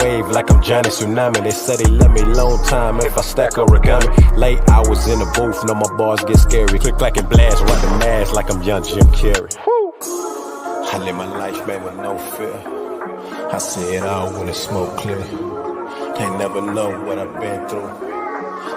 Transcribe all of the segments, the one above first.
wave like I'm Johnny Tsunami. They said they love me long time if I stack origami. Late hours in the booth, know my bars get scary. Click, clack, and blast, rock the mask like I'm young Jim Carrey. I live my life, man, with no fear. I see it all when the smoke clear. Can't never know what I've been through.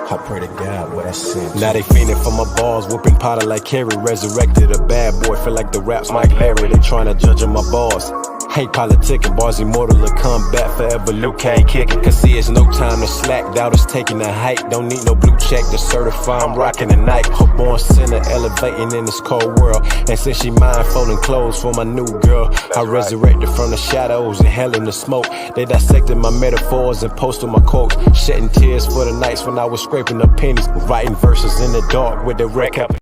I pray to God what I sent. Now they fiending for my balls, whooping Potter like Kerry. Resurrected a bad boy, feel like the raps Mike Larry. They tryna judge on my balls. Hate politicking, bars immortal to come back forever. Luke can't kick it, cause see it's no time to slack. Doubt is taking a hike, don't need no blue check to certify I'm rocking the night. Her born sinner, elevating in this cold world. And since she mind folding clothes for my new girl, I resurrected from the shadows and hell in the smoke. They dissected my metaphors and posted my quotes. Shedding tears for the nights when I was scraping up pennies. Writing verses in the dark with the wreck up.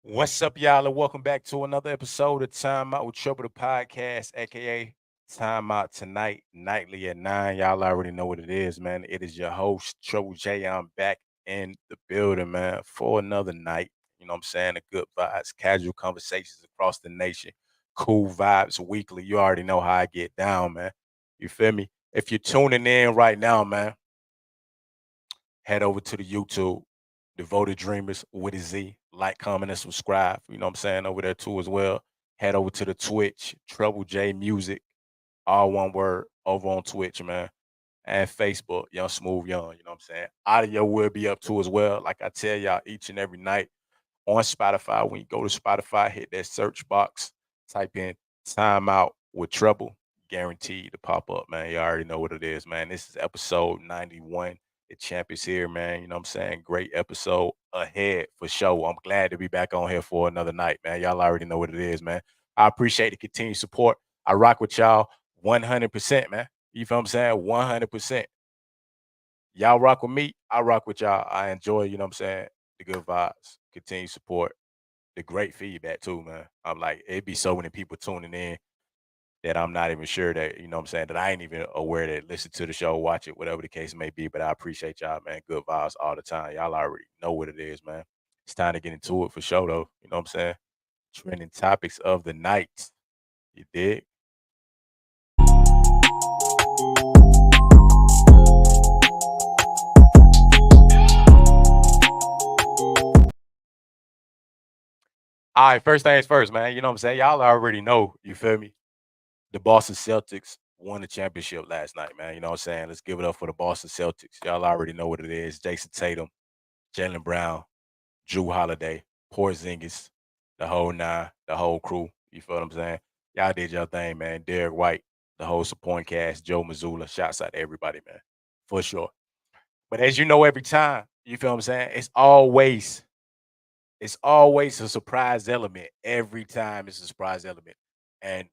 What's up, y'all, and welcome back to another episode of Time Out with Treble, the podcast, aka Time Out Tonight, nightly at 9. Y'all already know what it is, man. It is your host, Treble J. I'm back in the building, man, for another night. You know what I'm saying? The good vibes, casual conversations across the nation, cool vibes weekly. You already know how I get down, man. You feel me? If you're tuning in right now, man, head over to the YouTube, Devoted Dreamers with a Z. Like, comment, and subscribe. You know what I'm saying? Over there too as well. Head over to the Twitch, Treble J Music, all one word, over on Twitch, man. And Facebook, Young Smooth Young. You know what I'm saying? Audio will be up too as well. Like I tell y'all each and every night on Spotify. When you go to Spotify, hit that search box, type in Time Out with Treble. Guaranteed to pop up, man. You already know what it is, man. This is episode 91. The champ is here, man. You know what I'm saying? Great episode ahead for sure. I'm glad to be back on here for another night, man. Y'all already know what it is, man. I appreciate the continued support. I rock with y'all 100%, man. You feel what I'm saying? 100%. Y'all rock with me. I rock with y'all. I enjoy, you know what I'm saying, the good vibes, continued support, the great feedback too, man. I'm like, it'd be so many people tuning in that I'm not even sure that, you know what I'm saying, that I ain't even aware that listen to the show, watch it, whatever the case may be. But I appreciate y'all, man. Good vibes all the time. Y'all already know what it is, man. It's time to get into it for sure, though. You know what I'm saying? Trending topics of the night. You dig? All right, first things first, man. You know what I'm saying? Y'all already know, you feel me? The Boston Celtics won the championship last night, man. You know what I'm saying? Let's give it up for the Boston Celtics. Y'all already know what it is. Jason Tatum, Jaylen Brown, Drew Holiday, Porzingis, the whole nine, the whole crew. You feel what I'm saying? Y'all did your thing, man. Derek White, the whole supporting cast, Joe Mazzulla. Shouts out to everybody, man, for sure. But as you know, every time, you feel what I'm saying? It's always a surprise element. Every time it's a surprise element. And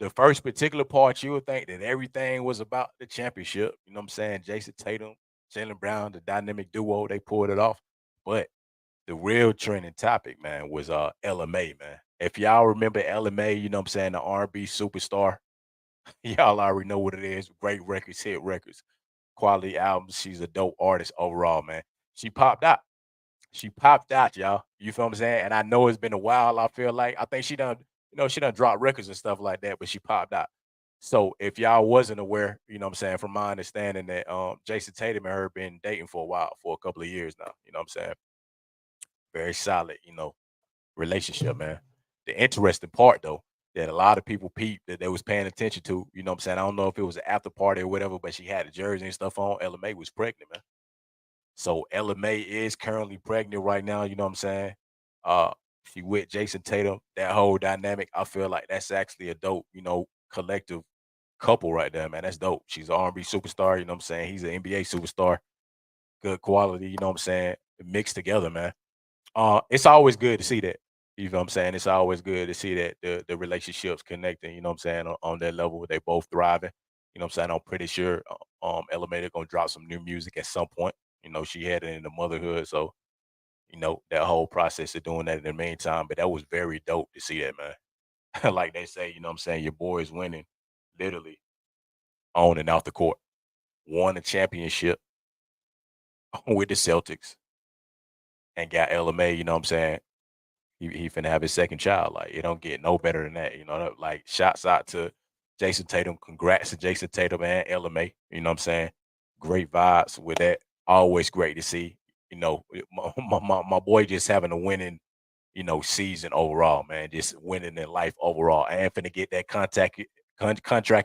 the first particular part, you would think that everything was about the championship. You know what I'm saying? Jason Tatum, Jaylen Brown, the dynamic duo, they pulled it off. But the real trending topic, man, was LMA, man. If y'all remember LMA, you know what I'm saying, the R&B superstar, y'all already know what it is. Great records, hit records, quality albums. She's a dope artist overall, man. She popped out. She popped out, y'all. You feel what I'm saying? And I know it's been a while. I feel like I think she done dropped records and stuff like that, but she popped out. So if y'all wasn't aware, you know what I'm saying, from my understanding that Jason Tatum and her been dating for a while, for a couple of years now. You know what I'm saying? Very solid, relationship, man. The interesting part though, that a lot of people peeped that they was paying attention to, you know what I'm saying? I don't know if it was an after party or whatever, but she had the jersey and stuff on. LMA was pregnant, man. So LMA is currently pregnant right now, you know what I'm saying? Uh, she with Jason Tatum, that whole dynamic. I feel like that's actually a dope, collective couple right there, man. That's dope. She's an R&B superstar, you know what I'm saying? He's an NBA superstar. Good quality, you know what I'm saying? Mixed together, man. It's always good to see that. You know what I'm saying? It's always good to see that the relationships connecting, you know what I'm saying, on that level. They both thriving. You know what I'm saying? I'm pretty sure Elevator gonna drop some new music at some point. She headed into motherhood. So, that whole process of doing that in the meantime. But that was very dope to see that, man. Like they say, you know what I'm saying, your boy is winning literally on and off the court. won a championship with the Celtics and got LMA, you know what I'm saying? He finna have his second child. Like, it don't get no better than that. You know, like shouts out to Jason Tatum. Congrats to Jason Tatum and LMA. You know what I'm saying? Great vibes with that. Always great to see. You know, my boy just having a winning, season overall, man. Just winning in life overall. I ain't finna get that contract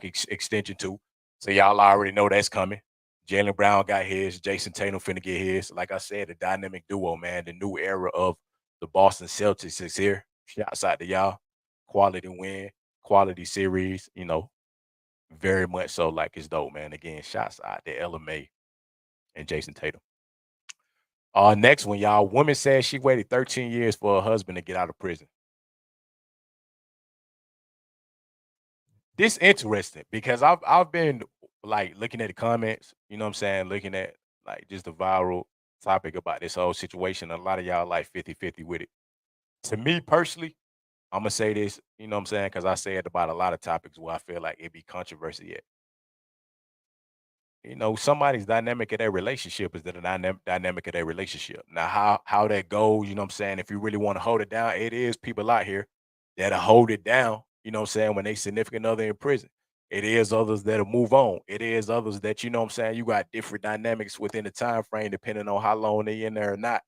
extension too. So y'all already know that's coming. Jalen Brown got his. Jason Tatum finna get his. Like I said, the dynamic duo, man. The new era of the Boston Celtics is here. Shouts out to y'all. Quality win, quality series. Very much so. Like it's dope, man. Again, shouts out to LMA and Jason Tatum. Next one, y'all. Woman says she waited 13 years for her husband to get out of prison. This interesting because I've been like looking at the comments, you know what I'm saying, looking at like just the viral topic about this whole situation. A lot of y'all like 50-50 with it. To me personally, I'm gonna say this, you know what I'm saying, because I say it about a lot of topics where I feel like it be controversy at. Somebody's dynamic of their relationship is the dynamic of their relationship. Now, how that goes, you know what I'm saying? If you really want to hold it down, it is people out here that'll hold it down, you know what I'm saying, when they significant other in prison. It is others that'll move on. It is others that, you know what I'm saying, you got different dynamics within the time frame depending on how long they in there or not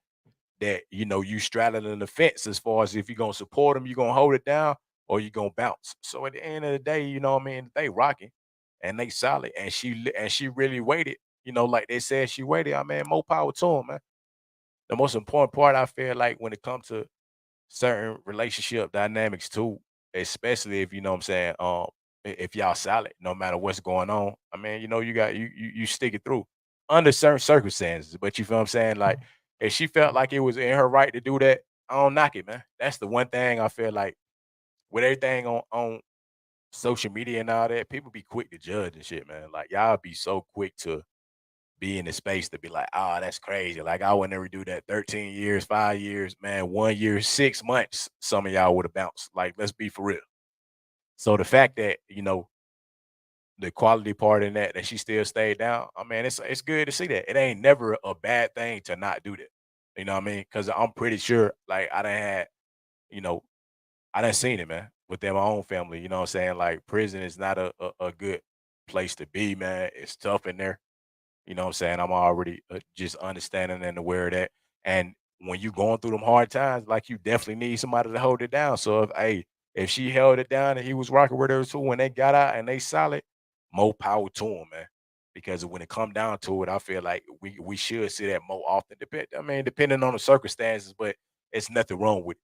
that you straddling the fence as far as if you're gonna support them, you're gonna hold it down, or you're gonna bounce. So at the end of the day, you know what I mean, they rocking and they solid, and she really waited. Like they said, she waited. I mean, more power to them, man. The most important part I feel like when it comes to certain relationship dynamics too, especially if you know what I'm saying, if y'all solid, no matter what's going on. I mean, you got you stick it through under certain circumstances. But you feel what I'm saying? Like if she felt like it was in her right to do that, I don't knock it, man. That's the one thing I feel like with everything on social media and all that, people be quick to judge and shit, man. Like y'all be so quick to be in the space to be like, oh, that's crazy. Like I would never do that. 13 years, 5 years, man, 1 year, 6 months, some of y'all would have bounced. Like, let's be for real. So the fact that, the quality part in that she still stayed down, I mean, it's good to see that. It ain't never a bad thing to not do that. You know what I mean? Because I'm pretty sure, like, you know, I done seen it, man, within my own family. You know what I'm saying? Like, prison is not a good place to be, man. It's tough in there. You know what I'm saying? I'm already just understanding and aware of that. And when you going through them hard times, like you definitely need somebody to hold it down. So if she held it down and he was rocking with her too, when they got out and they solid, more power to him, man. Because when it come down to it, I feel like we should see that more often. Depending on the circumstances, but it's nothing wrong with it.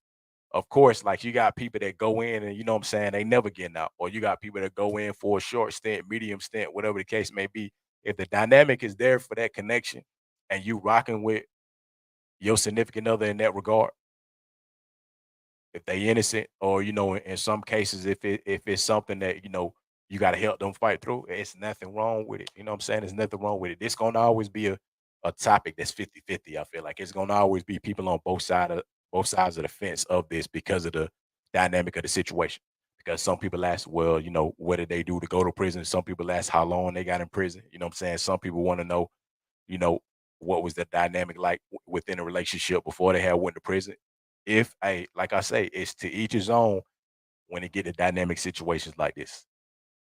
Of course, like you got people that go in and you know what I'm saying, they never getting out, or you got people that go in for a short stint, medium stint, whatever the case may be. If the dynamic is there for that connection and you rocking with your significant other in that regard, if they innocent or in some cases if it's something that you got to help them fight through, it's nothing wrong with it. You know what I'm saying? There's nothing wrong with it. It's gonna always be a topic that's 50-50. I feel like it's gonna always be people on both sides of the fence of this because of the dynamic of the situation. Because some people ask, well, what did they do to go to prison? Some people ask how long they got in prison. You know what I'm saying? Some people want to know, you know, what was the dynamic like within a relationship before they had went to prison. If like I say, it's to each his own when they get to dynamic situations like this.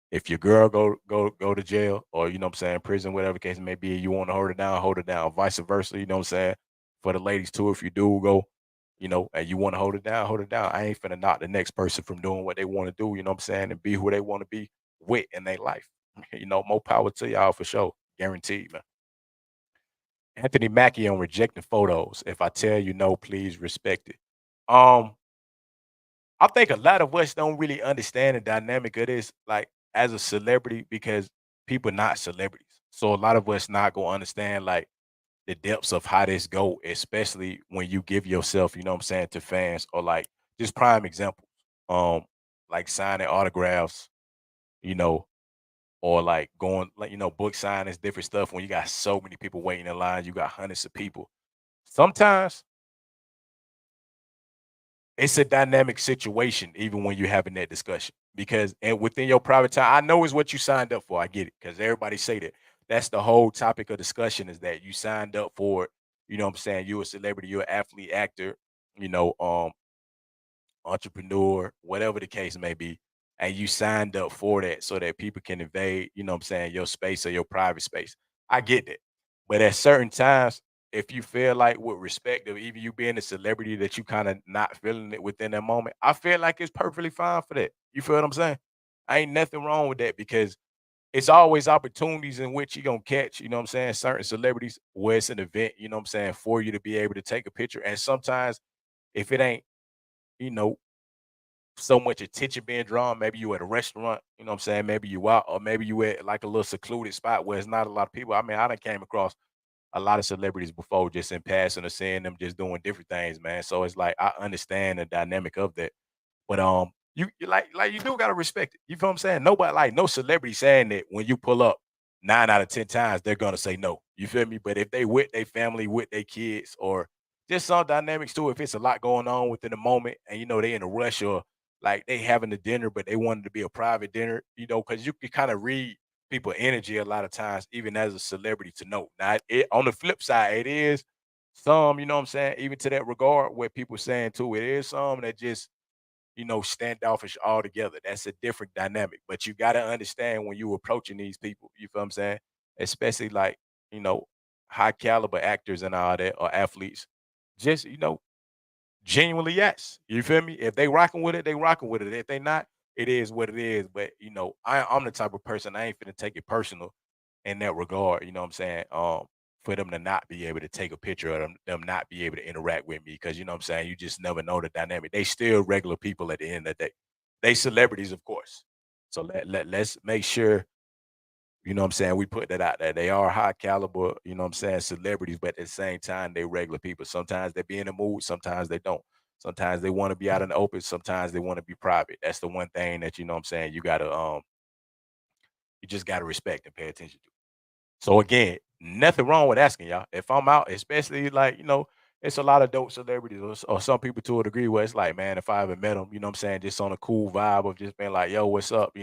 If your girl go to jail or you know what I'm saying, prison, whatever the case may be, you want to hold her down, vice versa, you know what I'm saying? For the ladies too, if you do go, and you want to hold it down. I ain't finna knock the next person from doing what they want to do, you know what I'm saying, and be who they want to be with in their life. More power to y'all for sure. Guaranteed, man. Anthony Mackie on rejecting photos. If I tell you no, please respect it. Um, I think a lot of us don't really understand the dynamic of this, like as a celebrity, because people not celebrities. So a lot of us not gonna understand like the depths of how this go, especially when you give yourself, you know what I'm saying, to fans or like just prime example. Um, like signing autographs, you know, or like going like book signings, different stuff when you got so many people waiting in line, you got hundreds of people. Sometimes it's a dynamic situation, even when you're having that discussion. Because and within your private time, I know it's what you signed up for. I get it, because everybody say that. That's the whole topic of discussion is that you signed up for it. You know what I'm saying? You're a celebrity, you're an athlete, actor, you know, entrepreneur, whatever the case may be, and you signed up for that so that people can invade, you know what I'm saying, your space or your private space. I get that. But at certain times, if you feel like with respect of even you being a celebrity that you kind of not feeling it within that moment, I feel like it's perfectly fine for that. You feel what I'm saying? I ain't nothing wrong with that because it's always opportunities in which you're gonna catch, you know what I'm saying, certain celebrities where it's an event, you know what I'm saying, for you to be able to take a picture. And sometimes if it ain't, you know, so much attention being drawn. Maybe you at a restaurant, you know what I'm saying? Maybe you out, or maybe you at like a little secluded spot where it's not a lot of people. I mean, I done came across a lot of celebrities before just in passing or seeing them just doing different things, man. So it's like I understand the dynamic of that. But you like you do gotta respect it. You feel what I'm saying? Nobody like no celebrity saying that when you pull up 9 out of 10 times they're gonna say no. You feel me? But if they with their family, with their kids, or just some dynamics too, if it's a lot going on within the moment and you know they in a rush or like they having a dinner, but they wanted to be a private dinner, you know, because you can kind of read people energy a lot of times, even as a celebrity to know. Now on the flip side, it is some, you know what I'm saying, even to that regard, where people saying too, it is some that just standoffish altogether. That's a different dynamic. But you gotta understand when you approaching these people, you feel what I'm saying? Especially like, you know, high caliber actors and all that or athletes. Just, genuinely, yes. You feel me? If they rocking with it, they rocking with it. If they not, it is what it is. But I'm the type of person I ain't finna take it personal in that regard. You know what I'm saying? For them to not be able to take a picture of them not be able to interact with me because you know what I'm saying. You just never know the dynamic. They still regular people at the end of the day. They celebrities, of course. So let's make sure you know what I'm saying? We put that out there. They are high caliber, you know what I'm saying, celebrities, but at the same time, they regular people. Sometimes they be in the mood, sometimes they don't. Sometimes they want to be out in the open, sometimes they want to be private. That's the one thing that you know what I'm saying, you just gotta respect and pay attention to. So again, nothing wrong with asking y'all. If I'm out, especially like, it's a lot of dope celebrities or some people to a degree where it's like, man, if I ever met them, you know what I'm saying, just on a cool vibe of just being like, yo, what's up?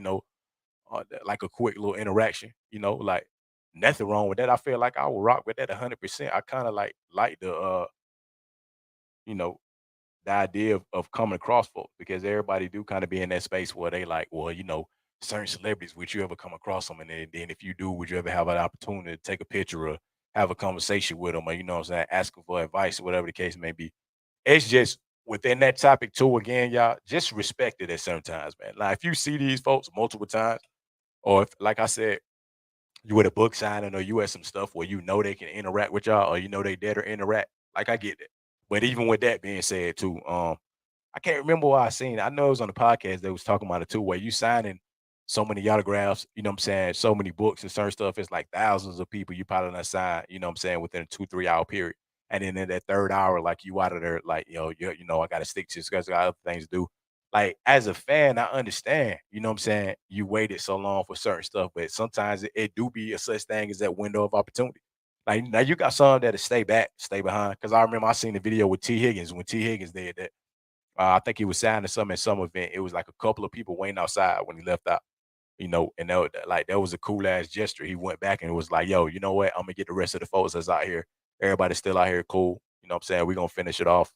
Like a quick little interaction, like nothing wrong with that. I feel like I will rock with that 100%. I kind of like you know, the idea of coming across folks because everybody do kind of be in that space where they like, well, certain celebrities, would you ever come across them? And then if you do, would you ever have an opportunity to take a picture or have a conversation with them or, you know what I'm saying, ask them for advice or whatever the case may be. It's just within that topic too, again, y'all, just respect it at certain times, man. Like if you see these folks multiple times, or if, like I said, you at a book signing or you at some stuff where you know they can interact with y'all or you know they dare to interact, like I get that. But even with that being said too, I can't remember what I seen. I know it was on the podcast they was talking about it too, where you signing so many autographs, you know what I'm saying, so many books and certain stuff. It's like thousands of people you probably not sign, you know what I'm saying, within a 2, 3 hour period. And then in that third hour, like you out of there, like, I gotta stick to this because I got other things to do. Like as a fan, I understand, you know what I'm saying, you waited so long for certain stuff, but sometimes it do be a such thing as that window of opportunity. Like now you got some that'll stay back, stay behind. Cause I remember I seen the video with T. Higgins when T. Higgins did that. I think he was signing some at some event. It was like a couple of people waiting outside when he left out, and that was a cool ass gesture. He went back and was like, yo, you know what? I'm gonna get the rest of the folks that's out here. Everybody's still out here cool. You know what I'm saying? We're gonna finish it off.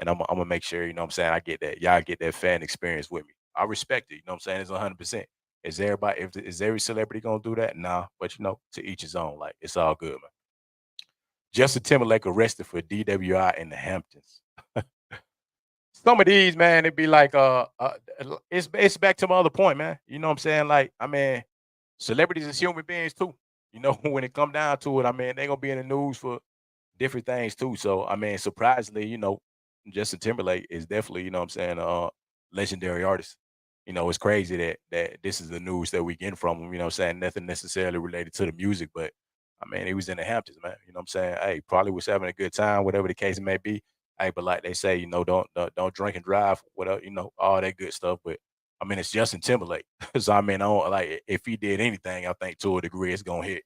And I'm gonna make sure, you know what I'm saying, I get that. Y'all get that fan experience with me. I respect it, you know what I'm saying? It's 100%. Is every celebrity gonna do that? Nah, but to each his own. Like it's all good, man. Justin Timberlake arrested for DWI in the Hamptons. Some of these, man, it'd be like, it's back to my other point, man. You know what I'm saying? Like, I mean, celebrities is human beings too. When it come down to it, I mean, they gonna be in the news for different things too. So, I mean, surprisingly, Justin Timberlake is definitely, you know what I'm saying, legendary artist. It's crazy that this is the news that we get from him, you know what I'm saying? Nothing necessarily related to the music, but I mean, he was in the Hamptons, man. You know what I'm saying? Hey, probably was having a good time, whatever the case may be. Hey, but like they say, don't drink and drive, whatever, all that good stuff. But I mean, it's Justin Timberlake. So I mean, I don't like if he did anything, I think to a degree it's gonna hit,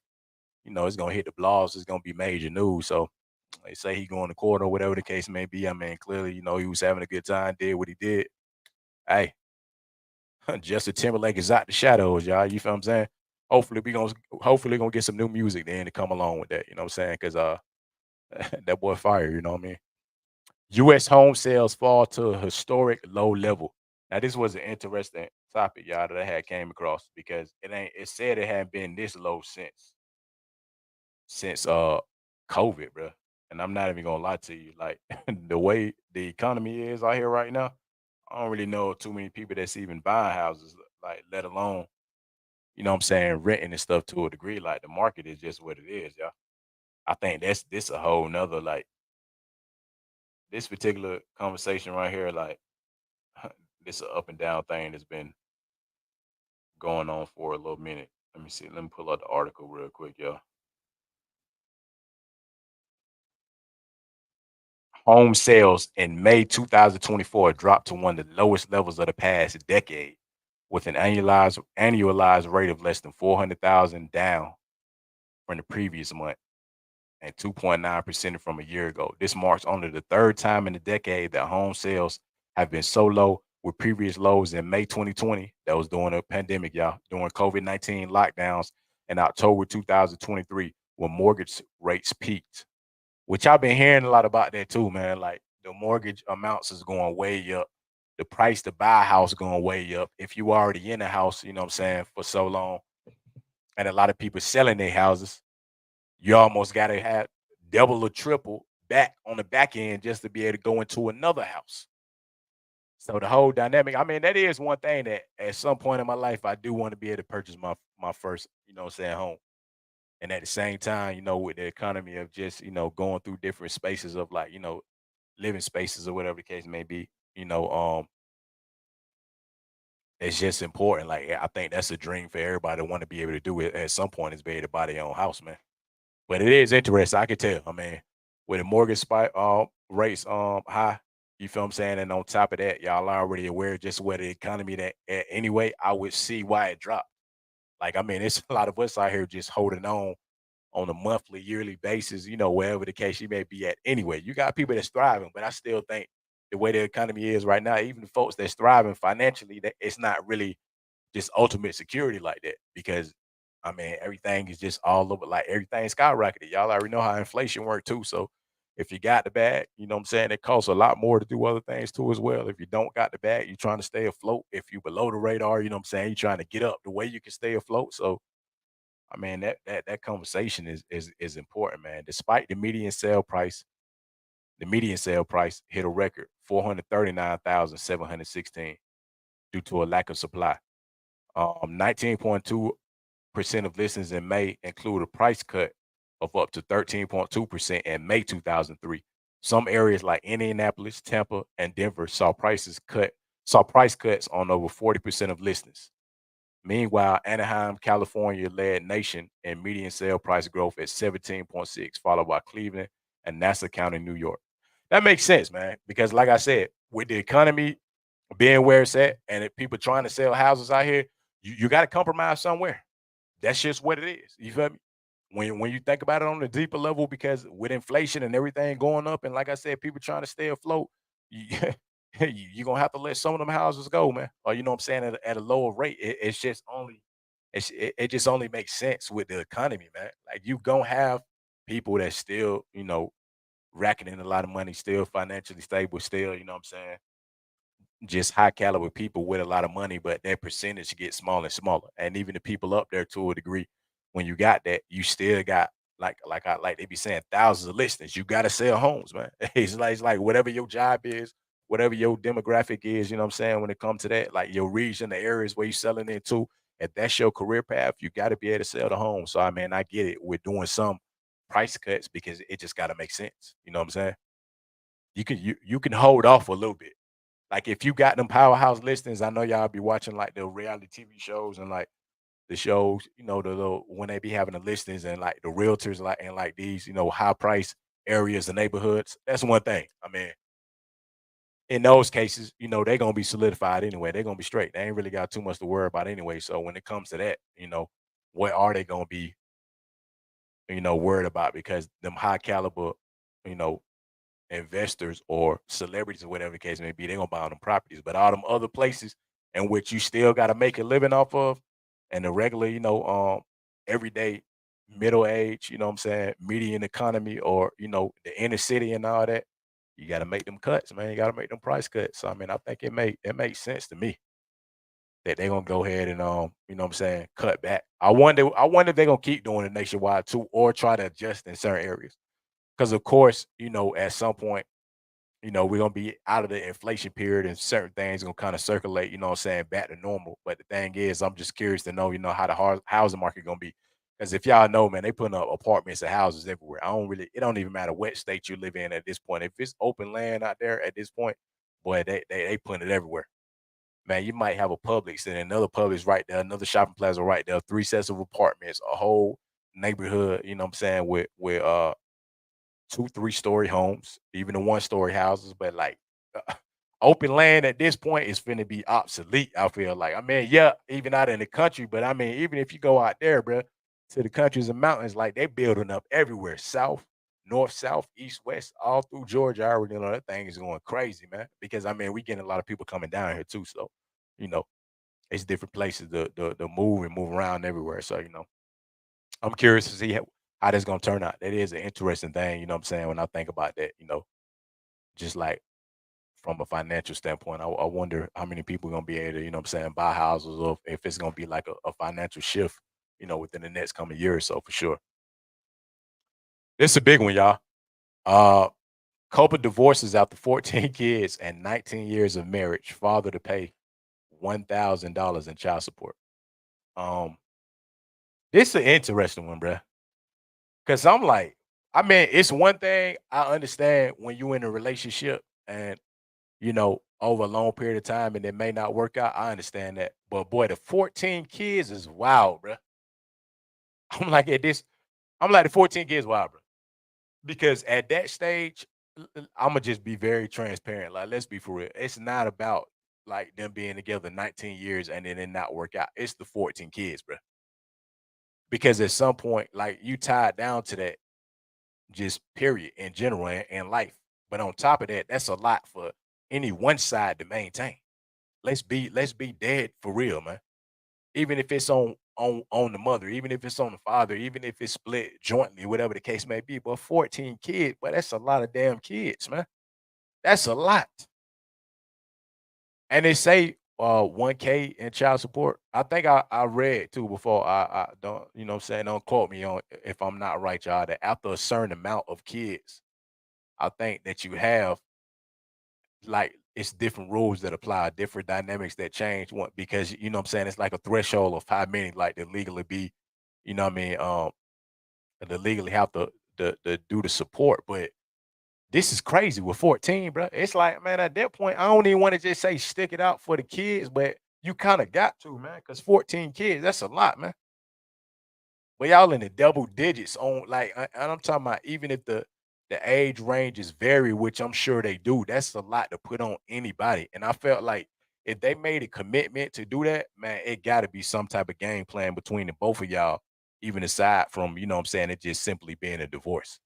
it's gonna hit the blogs, it's gonna be major news. So they say he going to court or whatever the case may be. I mean, clearly, he was having a good time, did what he did. Hey, Justin Timberlake is out the shadows, y'all. You feel what I'm saying? Hopefully we gonna hopefully gonna get some new music then to come along with that. You know what I'm saying? Because that boy fire. You know what I mean? U.S. home sales fall to a historic low level. Now, this was an interesting topic, y'all, that I had came across because it ain't. It said it hadn't been this low since COVID, bro. And I'm not even gonna lie to you, like the way the economy is out here right now, I don't really know too many people that's even buying houses, like let alone, you know what I'm saying, renting and stuff to a degree. Like the market is just what it is, y'all. I think that's this a whole nother like this particular conversation right here, like this a up and down thing that's been going on for a little minute. Let me see. Let me pull out the article real quick, y'all. Home sales in May 2024 dropped to one of the lowest levels of the past decade, with an annualized rate of less than 400,000, down from the previous month and 2.9% from a year ago. This marks only the third time in the decade that home sales have been so low, with previous lows in May 2020, that was during a pandemic, y'all, during COVID-19 lockdowns, and October 2023, when mortgage rates peaked. Which I've been hearing a lot about that too, man. Like the mortgage amounts is going way up. The price to buy a house going way up. If you already in a house, you know what I'm saying, for so long, and a lot of people selling their houses, you almost gotta have double or triple back on the back end just to be able to go into another house. So the whole dynamic, I mean, that is one thing that at some point in my life I do want to be able to purchase my first, you know what I'm saying, home. And at the same time, with the economy of just, going through different spaces of like, living spaces or whatever the case may be, you know, um, it's just important. Like I think that's a dream for everybody to want to be able to do it at some point is be able to buy their own house, man. But it is interesting. I can tell. I mean, with the mortgage spike rates high, you feel what I'm saying? And on top of that, y'all are already aware just where the economy that at anyway, I would see why it dropped. Like, I mean, it's a lot of us out here just holding on a monthly, yearly basis, wherever the case you may be at. Anyway, you got people that's thriving, but I still think the way the economy is right now, even the folks that's thriving financially, that it's not really just ultimate security like that because I mean everything is just all over like everything skyrocketed. Y'all already know how inflation works too. So if you got the bag, you know what I'm saying, it costs a lot more to do other things too as well. If you don't got the bag, you're trying to stay afloat. If you below the radar, you know what I'm saying, you're trying to get up the way you can stay afloat. So I mean that conversation is important, man. Despite the median sale price hit a record 439,716 due to a lack of supply. 19.2% of listings in May include a price cut of up to 13.2% in May 2003. Some areas like Indianapolis, Tampa, and Denver saw price cuts on over 40% of listings. Meanwhile, Anaheim, California led nation in median sale price growth at 17.6, followed by Cleveland and Nassau County, New York. That makes sense, man, because like I said, with the economy being where it's at and if people trying to sell houses out here, you got to compromise somewhere. That's just what it is. You feel me? When you think about it on a deeper level, because with inflation and everything going up, and like I said, people trying to stay afloat, you, you're gonna have to let some of them houses go, man. Or you know what I'm saying, at a lower rate. It's just only it just only makes sense with the economy, man. Like you gonna have people that still, racking in a lot of money, still financially stable, still, you know what I'm saying, just high caliber people with a lot of money, but their percentage gets smaller and smaller. And even the people up there to a degree, when you got that, you still got like they be saying thousands of listings. You gotta sell homes, man. It's like whatever your job is, whatever your demographic is, you know what I'm saying, when it comes to that, like your region, the areas where you're selling into, if that's your career path, you gotta be able to sell the home. So I mean, I get it. We're doing some price cuts because it just gotta make sense. You know what I'm saying? You can hold off a little bit like if you got them powerhouse listings, I know y'all be watching like the reality TV shows and like the shows, the little when they be having the listings and like the realtors like and like these, high price areas and neighborhoods. That's one thing. I mean, in those cases, they're gonna be solidified anyway. They're gonna be straight. They ain't really got too much to worry about anyway. So when it comes to that, what are they gonna be, worried about? Because them high caliber, you know, investors or celebrities or whatever the case may be, they're gonna buy on them properties. But all them other places in which you still gotta make a living off of, and the regular, everyday middle age, you know what I'm saying, median economy or, the inner city and all that, you gotta make them cuts, man. You gotta make them price cuts. So I mean, I think it makes sense to me that they're gonna go ahead and you know what I'm saying, cut back. I wonder if they're gonna keep doing it nationwide too, or try to adjust in certain areas. Because of course, at some point, we're gonna be out of the inflation period and certain things gonna kind of circulate, you know what I'm saying, back to normal. But the thing is, I'm just curious to know, how the housing market gonna be. Because if y'all know, man, they putting up apartments and houses everywhere. It don't even matter what state you live in at this point. If it's open land out there at this point, boy, they putting it everywhere. Man, you might have a Publix and another Publix right there, another shopping plaza right there, three sets of apartments, a whole neighborhood, you know what I'm saying, with 2, 3-story homes, even the one-story houses, but, like, uh, open land at this point is finna be obsolete, I feel like. I mean, yeah, even out in the country, but, I mean, even if you go out there, bruh, to the countries and mountains, like, they building up everywhere, south, north, south, east, west, all through Georgia. I already know that thing is going crazy, man, because, I mean, we getting a lot of people coming down here too, so, you know, it's different places to move and move around everywhere, so, I'm curious to see how that's gonna turn out. That is an interesting thing, you know what I'm saying, when I think about that, just like from a financial standpoint, I wonder how many people gonna be able to, you know what I'm saying, buy houses or if it's gonna be like a financial shift, within the next coming year or so for sure. It's a big one, y'all. Uh Couple divorces after 14 kids and 19 years of marriage, father to pay $1,000 in child support. Um, this an interesting one, bruh. Cause I'm like, I mean, it's one thing I understand when you in a relationship and over a long period of time and it may not work out. I understand that. But boy, the 14 kids is wild, bro. I'm like at this, I'm like the 14 kids wild, bro. Because at that stage, I'ma just be very transparent. Like, let's be for real. It's not about like them being together 19 years and then it not work out. It's the 14 kids, bro. Because at some point, like you tied down to that just period in general in life. But on top of that, that's a lot for any one side to maintain. Let's be dead for real, man. Even if it's on the mother, even if it's on the father, even if it's split jointly, whatever the case may be. But 14 kids, but that's a lot of damn kids, man. That's a lot. And they say 1K in child support. I think I read too before. I don't, what I'm saying, don't quote me on if I'm not right, y'all, that after a certain amount of kids, I think that you have like it's different rules that apply, different dynamics that change one because you know what I'm saying it's like a threshold of how many like to legally be, you know what I mean, to legally have to do the support. But this is crazy with 14, bro. It's like, man, at that point, I don't even want to just say stick it out for the kids, but you kind of got to, man, because 14 kids, that's a lot, man. But y'all in the double digits on like, and I'm talking about even if the age ranges vary, which I'm sure they do, that's a lot to put on anybody. And I felt like if they made a commitment to do that, man, it got to be some type of game plan between the both of y'all, even aside from you know what I'm saying it just simply being a divorce,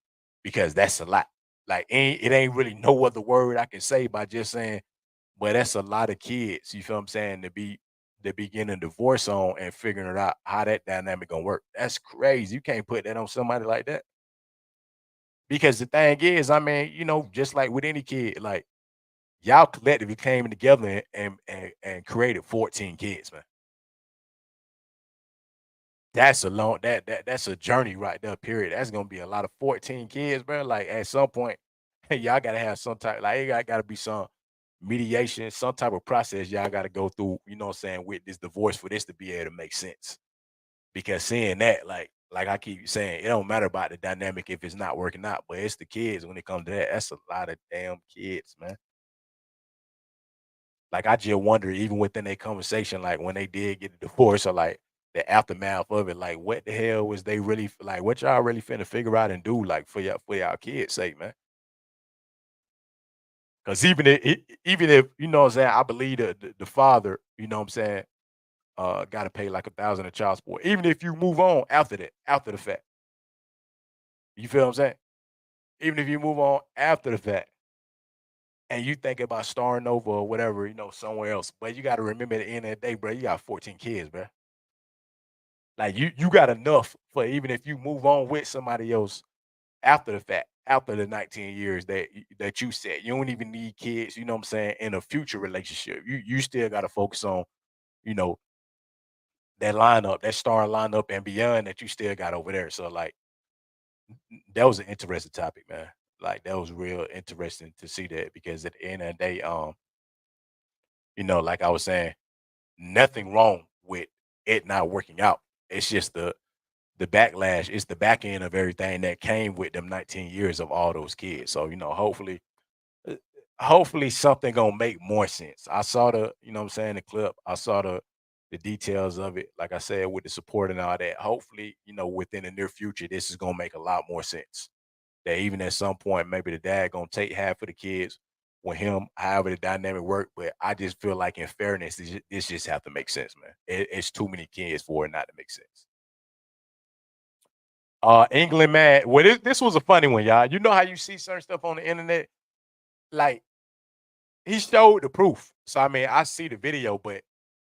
because that's a lot. Like it ain't really no other word I can say by just saying but that's a lot of kids, you feel what I'm saying, to be getting a divorce on and figuring it out how that dynamic gonna work. That's crazy. You can't put that on somebody like that. Because the thing is, I mean, just like with any kid, like y'all collectively came together and created 14 kids, man. That's a long that's a journey right there, period. That's gonna be a lot of 14 kids, bro. Like at some point, y'all gotta have some type, like it gotta be some mediation, some type of process y'all gotta go through, you know what I'm saying, with this divorce for this to be able to make sense. Because seeing that, like I keep saying, it don't matter about the dynamic if it's not working out, but it's the kids when it comes to that. That's a lot of damn kids, man. Like I just wonder, even within their conversation, like when they did get a divorce or like the aftermath of it, like what the hell was they really like? What y'all really finna figure out and do, like for y'all kids' sake, man? Because even if you know what I'm saying, I believe the father, you know what I'm saying, got to pay like 1,000 in child support. Even if you move on after that, after the fact, you feel what I'm saying? Even if you move on after the fact, and you think about starting over or whatever, somewhere else, but you got to remember at the end of the day, bro, you got 14 kids, bro. Like you got enough for even if you move on with somebody else after the fact, after the 19 years that you said. You don't even need kids, you know what I'm saying, in a future relationship. You still gotta focus on, you know, that lineup, that star lineup and beyond that you still got over there. So like that was an interesting topic, man. Like that was real interesting to see that because at the end of the day, like I was saying, nothing wrong with it not working out. It's just the backlash, it's the back end of everything that came with them 19 years of all those kids. So, uh, hopefully something gonna make more sense. I saw what I'm saying, the clip. I saw the details of it. Like I said, with the support and all that. Hopefully, within the near future, this is gonna make a lot more sense. That even at some point, maybe the dad gonna take half of the kids with him, however the dynamic work. But I just feel like in fairness, this just have to make sense, man. It's too many kids for it not to make sense. England, man. Well, this was a funny one, y'all. You know how you see certain stuff on the internet? Like he showed the proof. So I mean, I see the video, but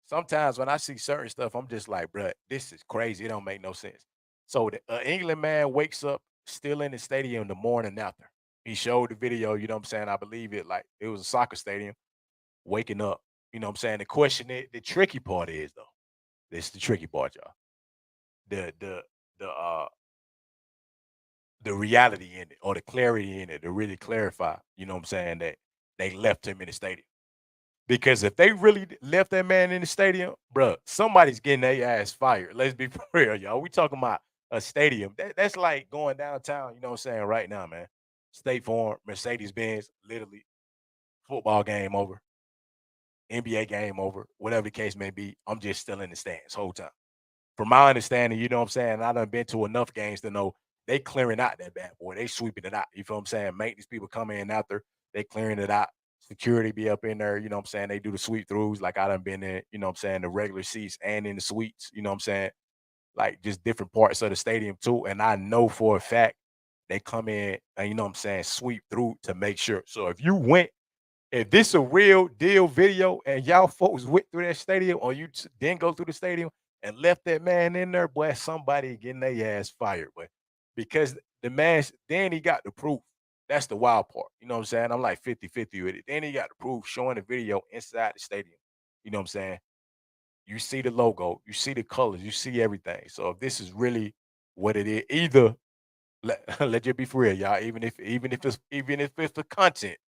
sometimes when I see certain stuff, I'm just like, bruh, this is crazy. It don't make no sense. So the England man wakes up still in the stadium the morning after. He showed the video, you know what I'm saying? I believe it was a soccer stadium, waking up. You know what I'm saying? The question is, the tricky part is though. This is the tricky part, y'all. The the the the reality in it or the clarity in it to really clarify, you know what I'm saying, that they left him in the stadium. Because if they really left that man in the stadium, bruh, somebody's getting their ass fired. Let's be for real, y'all. We talking about a stadium. That's like going downtown, you know what I'm saying, right now, man. State Farm, Mercedes Benz, literally football game over, NBA game over, whatever the case may be. I'm just still in the stands whole time. From my understanding, you know what I'm saying, I done been to enough games to know they clearing out that bad boy. They sweeping it out. You feel what I'm saying? Maintenance people come in after, they clearing it out. Security be up in there, you know what I'm saying? They do the sweep throughs. Like I done been in, you know what I'm saying, the regular seats and in the suites, you know what I'm saying? Like just different parts of the stadium too. And I know for a fact they come in and you know what I'm saying, sweep through to make sure. So if this a real deal video and y'all folks went through that stadium or you didn't go through the stadium and left that man in there, boy, somebody getting their ass fired, boy. Because the man, then he got the proof. That's the wild part. You know what I'm saying? I'm like 50-50 with it. Then he got the proof showing the video inside the stadium. You know what I'm saying? You see the logo, you see the colors, you see everything. So if this is really what it is, either let you be for real, y'all. Even if it's the content,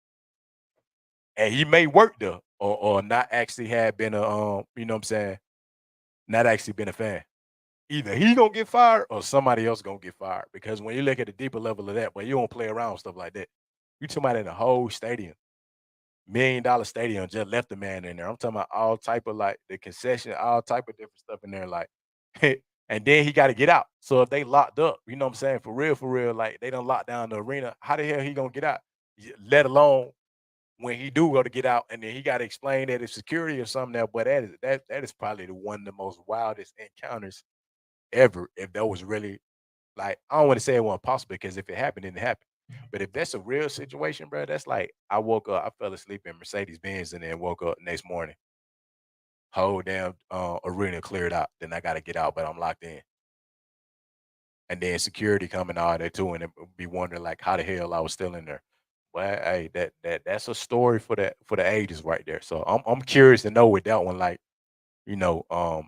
and he may work there or not actually have been a you know what I'm saying, not actually been a fan. Either he gonna get fired or somebody else gonna get fired. Because when you look at the deeper level of that, but you don't play around with stuff like that. You talking about in the whole stadium, $1 million stadium, just left the man in there. I'm talking about all type of like the concession, all type of different stuff in there, like and then he got to get out. So if they locked up, you know what I'm saying, for real, like they don't lock down the arena, how the hell he gonna get out? Let alone when he do go to get out, and then he got to explain that it's security or something. There, but that is probably the one of the most wildest encounters ever. If that was really like, I don't want to say it wasn't possible because if it happened, then it happened. But if that's a real situation, bro, that's like I woke up, I fell asleep in Mercedes Benz, and then woke up next morning, whole damn arena cleared out. Then I got to get out, but I'm locked in, and then security coming out there too, and it be wondering like how the hell I was still in there. Well, hey, that's a story for the ages right there. So I'm curious to know with that one, like, you know, I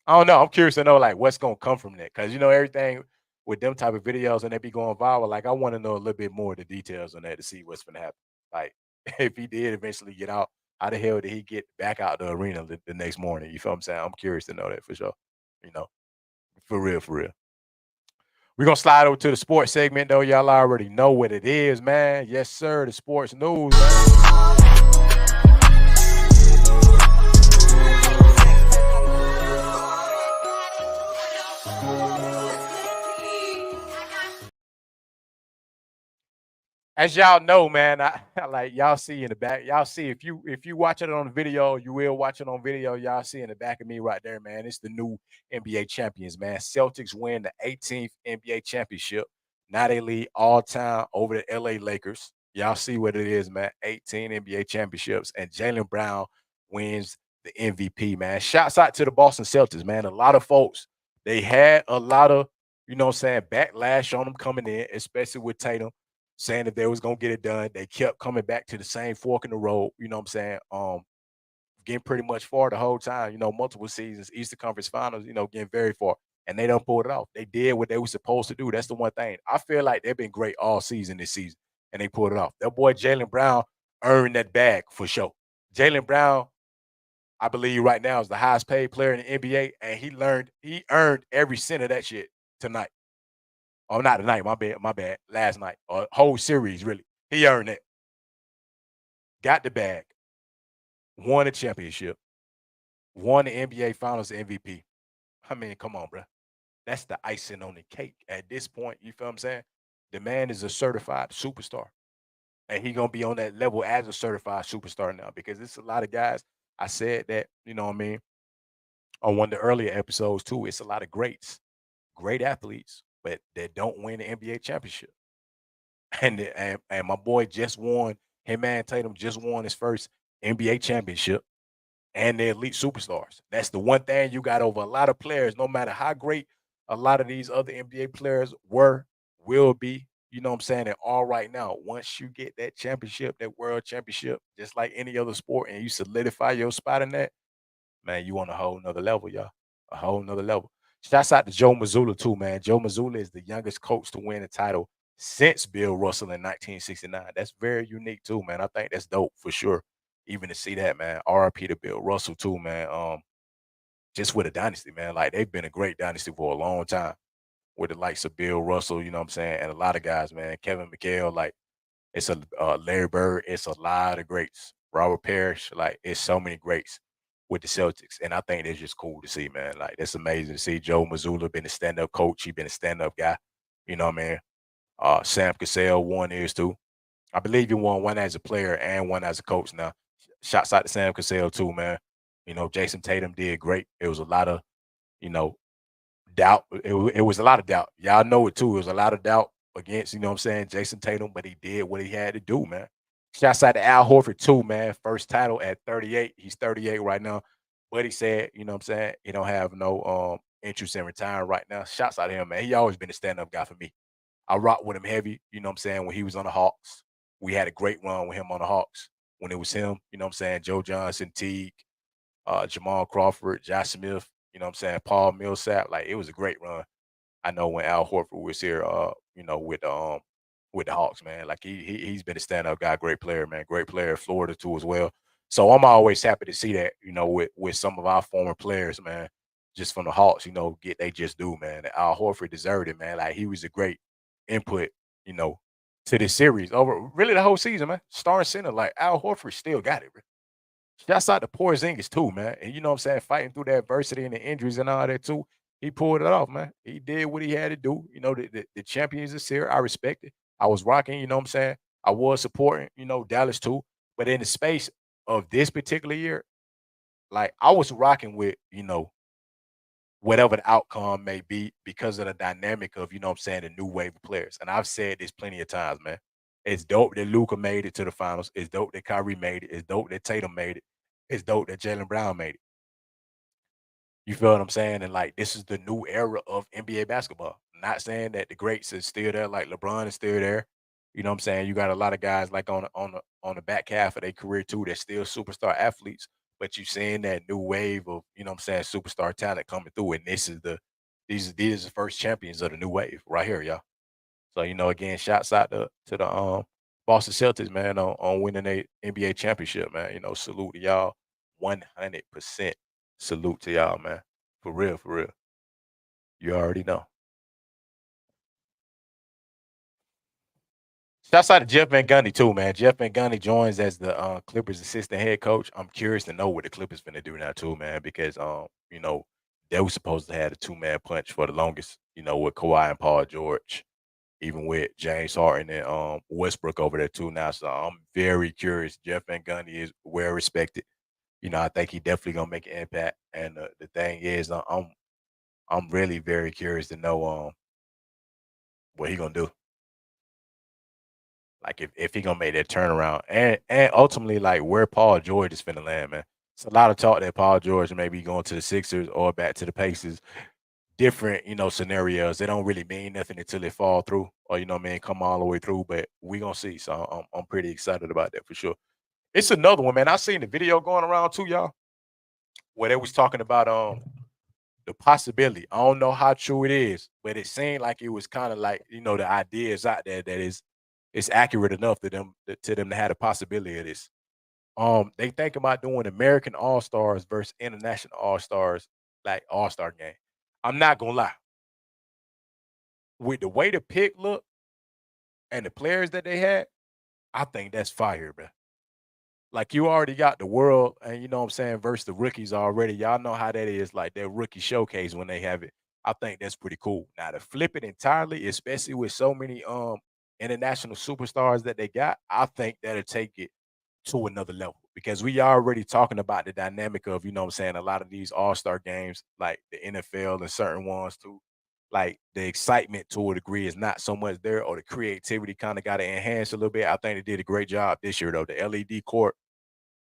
don't know. I'm curious to know like what's gonna come from that. Cause everything with them type of videos and they be going viral. Like I want to know a little bit more of the details on that to see what's gonna happen. Like if he did eventually get out, how the hell did he get back out the arena the next morning? You feel what I'm saying? I'm curious to know that for sure. You know, for real, for real. We're gonna slide over to the sports segment though. Y'all already know what it is, man. Yes, sir. The sports news, man. As y'all know, man, I like y'all see in the back. Y'all see if you watch it on video, you will watch it on video. Y'all see in the back of me right there, man. It's the new NBA champions, man. Celtics win the 18th NBA championship. Now they lead all time over the LA Lakers. Y'all see what it is, man. 18 NBA championships, and Jalen Brown wins the MVP, man. Shouts out to the Boston Celtics, man. A lot of folks They had a lot of, backlash on them coming in, especially with Tatum saying that they was gonna get it done. They kept coming back to the same fork in the road, getting pretty much far the whole time, multiple seasons, Eastern Conference Finals, getting very far. And they don't pull it off. They did what they were supposed to do. That's the one thing. I feel like they've been great all season this season, and they pulled it off. That boy Jaylen Brown earned that bag for sure. Jaylen Brown, I believe right now is the highest paid player in the NBA, and he earned every cent of that shit tonight. Oh, not tonight, my bad. Last night. Or whole series, really. He earned it. Got the bag, won a championship, won the NBA Finals MVP. I mean, come on, bro. That's the icing on the cake. At this point, you feel what I'm saying? The man is a certified superstar. And he gonna be on that level as a certified superstar now because it's a lot of guys. I said that, on one of the earlier episodes too. It's a lot of great athletes, but that don't win the NBA championship. And my boy just won. Him and Tatum just won his first NBA championship, and they're elite superstars. That's the one thing you got over a lot of players. No matter how great a lot of these other NBA players will be. You know what I'm saying? And all right now, once you get that championship, that world championship, just like any other sport, and you solidify your spot in that, man, you on a whole nother level, y'all. A whole nother level. Shouts out to Joe Mazzulla too, man. Joe Mazzulla is the youngest coach to win the title since Bill Russell in 1969. That's very unique too, man. I think that's dope for sure. Even to see that, man. RIP to Bill Russell too, man. Just with a dynasty, man. Like they've been a great dynasty for a long time with the likes of Bill Russell, you know what I'm saying, and a lot of guys, man. Kevin McHale, like it's a Larry Bird. It's a lot of greats. Robert Parrish, like it's so many greats with the Celtics, and I think it's just cool to see, man. Like it's amazing to see Joe Mazzulla been a stand-up coach. He been a stand-up guy. You know what I mean? Sam Cassell won his too. I believe he won one as a player and one as a coach. Now, shouts out to Sam Cassell too, man. Jason Tatum did great. It was a lot of, you know, doubt. It was a lot of doubt. Y'all know it too. It was a lot of doubt against, you know what I'm saying, Jason Tatum, but he did what he had to do, man. Shouts out to Al Horford too, man. First title at 38. He's 38 right now. But he said, you know what I'm saying, he don't have no interest in retiring right now. Shouts out to him, man. He always been a stand-up guy for me. I rock with him heavy, you know what I'm saying, when he was on the Hawks. We had a great run with him on the Hawks when it was him, you know what I'm saying, Joe Johnson, Teague, Jamal Crawford, Josh Smith, you know what I'm saying, Paul Millsap. Like it was a great run. I know when Al Horford was here, with the Hawks, man. Like he's been a stand-up guy, great player, man, great player at Florida too as well. So I'm always happy to see that, with some of our former players, man, just from the Hawks, get they just do, man. And Al Horford deserved it, man. Like he was a great input, you know, to this series over really the whole season, man. Starting center, like Al Horford still got it, bro. Shouts out to Porzingis too, man. And you know what I'm saying, fighting through the adversity and the injuries and all that too. He pulled it off, man. He did what he had to do. The champions is here. I respect it. I was rocking, you know what I'm saying? I was supporting, Dallas too. But in the space of this particular year, like I was rocking with, whatever the outcome may be because of the dynamic of, what I'm saying, the new wave of players. And I've said this plenty of times, man. It's dope that Luka made it to the finals. It's dope that Kyrie made it. It's dope that Tatum made it. It's dope that Jalen Brown made it. You feel what I'm saying? And like this is the new era of NBA basketball. Not saying that the greats is still there, like LeBron is still there. You know what I'm saying? You got a lot of guys like on the back half of their career too that's still superstar athletes, but you seeing that new wave of, I'm saying, superstar talent coming through. And these are the first champions of the new wave right here, y'all. So, again, shouts out to the Boston Celtics, man, on winning a NBA championship, man. Salute to y'all 100%. Salute to y'all, man. For real, for real. You already know. Shouts out to Jeff Van Gundy too, man. Jeff Van Gundy joins as the Clippers assistant head coach. I'm curious to know what the Clippers finna do now too, man, because they were supposed to have a two-man punch for the longest, with Kawhi and Paul George, even with James Harden and Westbrook over there too now. So I'm very curious. Jeff Van Gundy is well respected. I think he definitely gonna make an impact. And the thing is, I'm really very curious to know what he gonna do. Like if he gonna make that turnaround and ultimately like where Paul George is finna land, man. It's a lot of talk that Paul George may be going to the Sixers or back to the Pacers. different, scenarios. They don't really mean nothing until they fall through or, come all the way through. But we gonna see. So I'm pretty excited about that for sure. It's another one, man. I seen the video going around too, y'all, where they was talking about the possibility. I don't know how true it is, but it seemed like it was kind of like, the ideas out there that is it's accurate enough to them to have the possibility of this. They think about doing American All Stars versus International All Stars, like All Star game. I'm not gonna lie, with the way the pick looked and the players that they had, I think that's fire, bro. Like you already got the world, and you know what I'm saying, versus the rookies already. Y'all know how that is, like their rookie showcase when they have it. I think that's pretty cool. Now to flip it entirely, especially with so many international superstars that they got, I think that'll take it to another level because we already talking about the dynamic of, what I'm saying, a lot of these all-star games, like the NFL and certain ones too, like the excitement to a degree is not so much there, or the creativity kind of got to enhance a little bit. I think they did a great job this year though. The LED court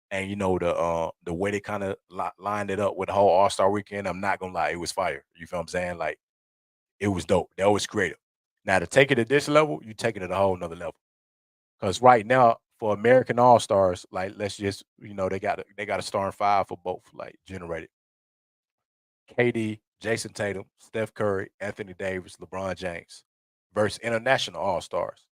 and the way they kind of lined it up with the whole All-Star weekend, I'm not gonna lie, it was fire. You feel what I'm saying? Like it was dope. That was creative. Now to take it to this level, you take it at a whole nother level. Because right now, for American All Stars, like let's just, they got a starting five for both, like generated. KD, Jason Tatum, Steph Curry, Anthony Davis, LeBron James, versus International All Stars.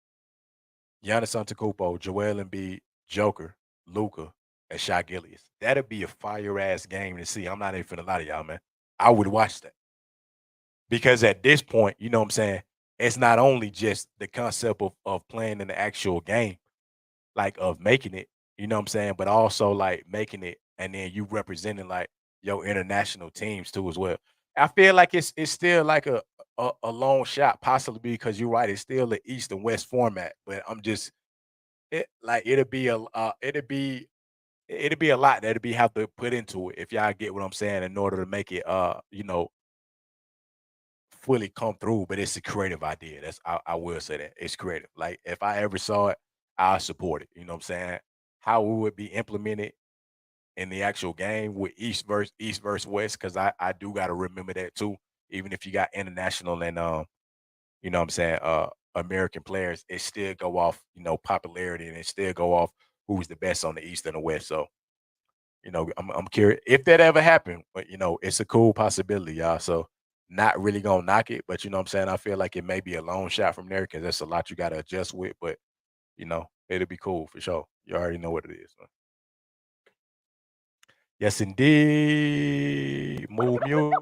Giannis Antetokounmpo, Joel Embiid, Joker, Luca, and Shai Gilgeous. That'd be a fire ass game to see. I'm not even finna lie to y'all, man. I would watch that because at this point, you know what I'm saying. It's not only just the concept of playing in the actual game, like of making it, you know what I'm saying, but also like making it and then you representing like your international teams too as well. I feel like it's still like a long shot, possibly because you're right. It's still the East and West format, but I'm just like it'd be a lot that'd be have to put into it if y'all get what I'm saying in order to make it fully come through. But it's a creative idea. I will say that it's creative. Like if I ever saw it, I'll support it. You know what I'm saying? How it would be implemented in the actual game with East versus West, because I do gotta remember that too. Even if you got international and you know what I'm saying, American players, it still go off, popularity, and it still go off who's the best on the East and the West. So, I'm curious if that ever happened, but it's a cool possibility, y'all. So not really gonna knock it, but you know what I'm saying? I feel like it may be a long shot from there because there's a lot you gotta adjust with, but it'll be cool for sure. You already know what it is. So. Yes, indeed. Move mute.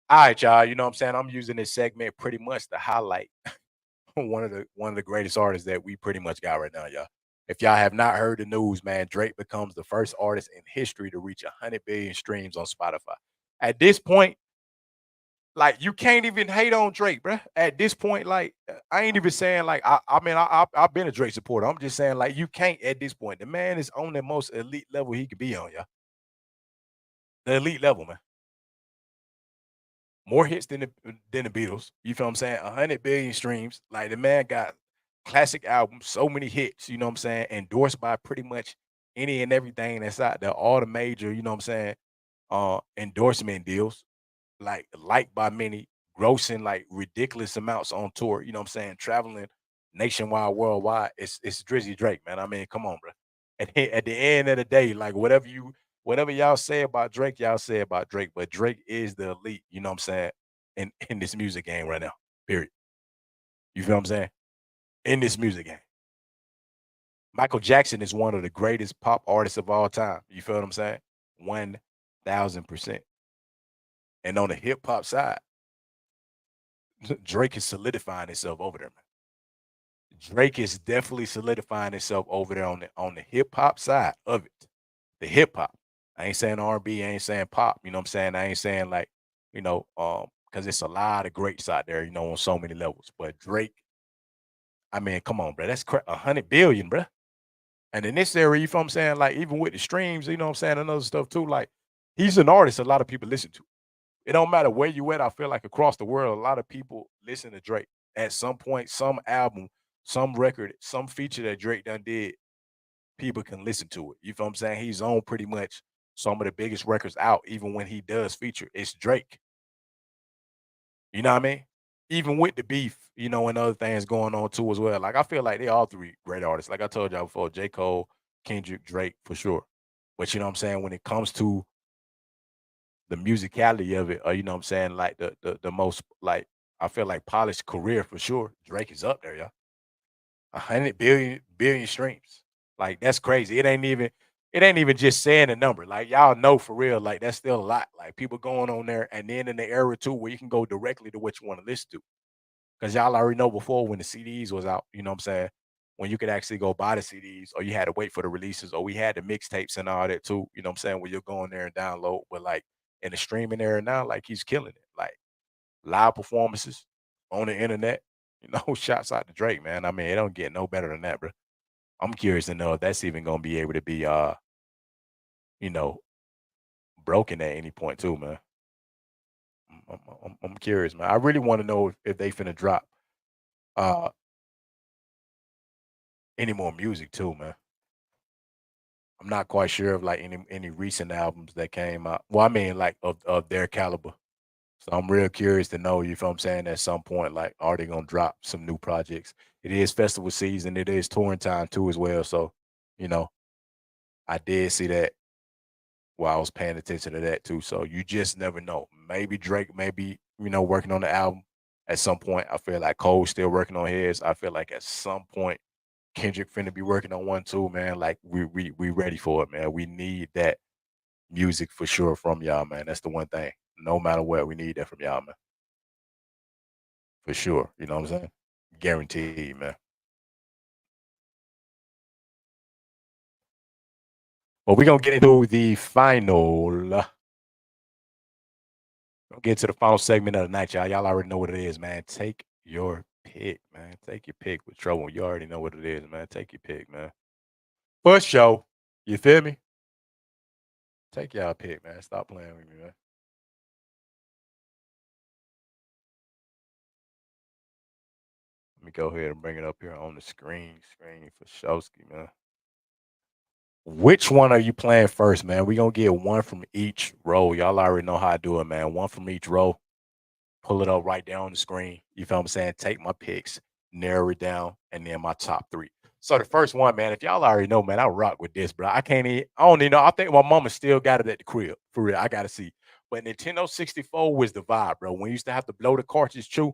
All right, y'all. You know what I'm saying? I'm using this segment pretty much to highlight one of the greatest artists that we pretty much got right now, y'all. If y'all have not heard the news, man, Drake becomes the first artist in history to reach 100 billion streams on Spotify. At this point, like you can't even hate on Drake, bruh. At this point, like I ain't even saying like I mean I've been a Drake supporter. I'm just saying like you can't at this point. The man is on the most elite level he could be on, y'all. The elite level, man. More hits than the Beatles. You feel what I'm saying? 100 billion streams. Like the man got classic albums, so many hits. You know what I'm saying? Endorsed by pretty much any and everything that's out there. All the major, you know what I'm saying? Endorsement deals, like liked by many, grossing like ridiculous amounts on tour. You know what I'm saying? Traveling nationwide, worldwide. It's Drizzy Drake, man. I mean, come on, bro. At the end of the day, like whatever y'all say about Drake, y'all say about Drake, but Drake is the elite, you know what I'm saying, in this music game right now. Period. You feel what I'm saying? In this music game. Michael Jackson is one of the greatest pop artists of all time. You feel what I'm saying? 1000%. And on the hip hop side, Drake is solidifying himself over there, man. Drake is definitely solidifying himself over there on the hip hop side of it. The hip hop. I ain't saying R&B, I ain't saying pop. You know what I'm saying? I ain't saying like, because it's a lot of greats out there, on so many levels. But Drake, I mean, come on, bro. That's 100 billion, bro. And in this area, you feel what I'm saying? Like, even with the streams, you know what I'm saying, and other stuff too, like, he's an artist a lot of people listen to. It don't matter where you at. I feel like across the world, a lot of people listen to Drake at some point, some album. some record, some feature that Drake done did, people can listen to it. You feel what I'm saying? He's on pretty much some of the biggest records out, even when he does feature. It's Drake. You know what I mean? Even with the beef, and other things going on too as well. Like I feel like they all three great artists. Like I told y'all before, J. Cole, Kendrick, Drake for sure. But you know what I'm saying? When it comes to the musicality of it, or you know what I'm saying, like the most like I feel like polished career for sure. Drake is up there, yeah. 100 billion streams. Like that's crazy. It ain't even just saying a number. Like y'all know for real, like that's still a lot. Like people going on there, and then in the era too, where you can go directly to what you want to listen to. Because y'all already know before when the CDs was out, you know what I'm saying? When you could actually go buy the CDs, or you had to wait for the releases, or we had the mixtapes and all that too, you know what I'm saying? Where you're going there and download. But like in the streaming era now, like he's killing it. Like live performances on the internet, shouts out to Drake, man. I mean, it don't get no better than that, bro. I'm curious to know if that's even gonna be able to be you know, broken at any point too, man. I'm curious, man. I really want to know if they finna drop uh any more music too, man. I'm not quite sure of like any recent albums that came out. Well, I mean, like of their caliber. So I'm real curious to know, you feel what I'm saying, at some point, like, are they gonna drop some new projects? It is festival season, it is touring time too as well. So, you know, I did see that while I was paying attention to that too. So you just never know. Maybe Drake may be, working on the album at some point. I feel like Cole's still working on his. I feel like at some point Kendrick finna be working on one too, man. Like we ready for it, man. We need that music for sure from y'all, man. That's the one thing. No matter what, we need that from y'all, man. For sure. You know what I'm saying? Guaranteed, man. But we're gonna get into the final. Gonna get to the final segment of the night, y'all. Y'all already know what it is, man. Take your pick, man. Take your pick with trouble. You already know what it is, man. Take your pick, man. For sure. You feel me? Take y'all pick, man. Stop playing with me, man. Let me go ahead and bring it up here on the screen. Screen for Showski, man. Which one are you playing first, man? We gonna get one from each row. Y'all already know how I do it, man. One from each row. Pull it up right there on the screen. You feel what I'm saying? Take my picks, narrow it down, and then my top three. So the first one, man, if y'all already know, man, I rock with this, bro. I don't even know. I think my mama still got it at the crib. For real. I gotta see. But Nintendo 64 was the vibe, bro. When you used to have to blow the cartridge too,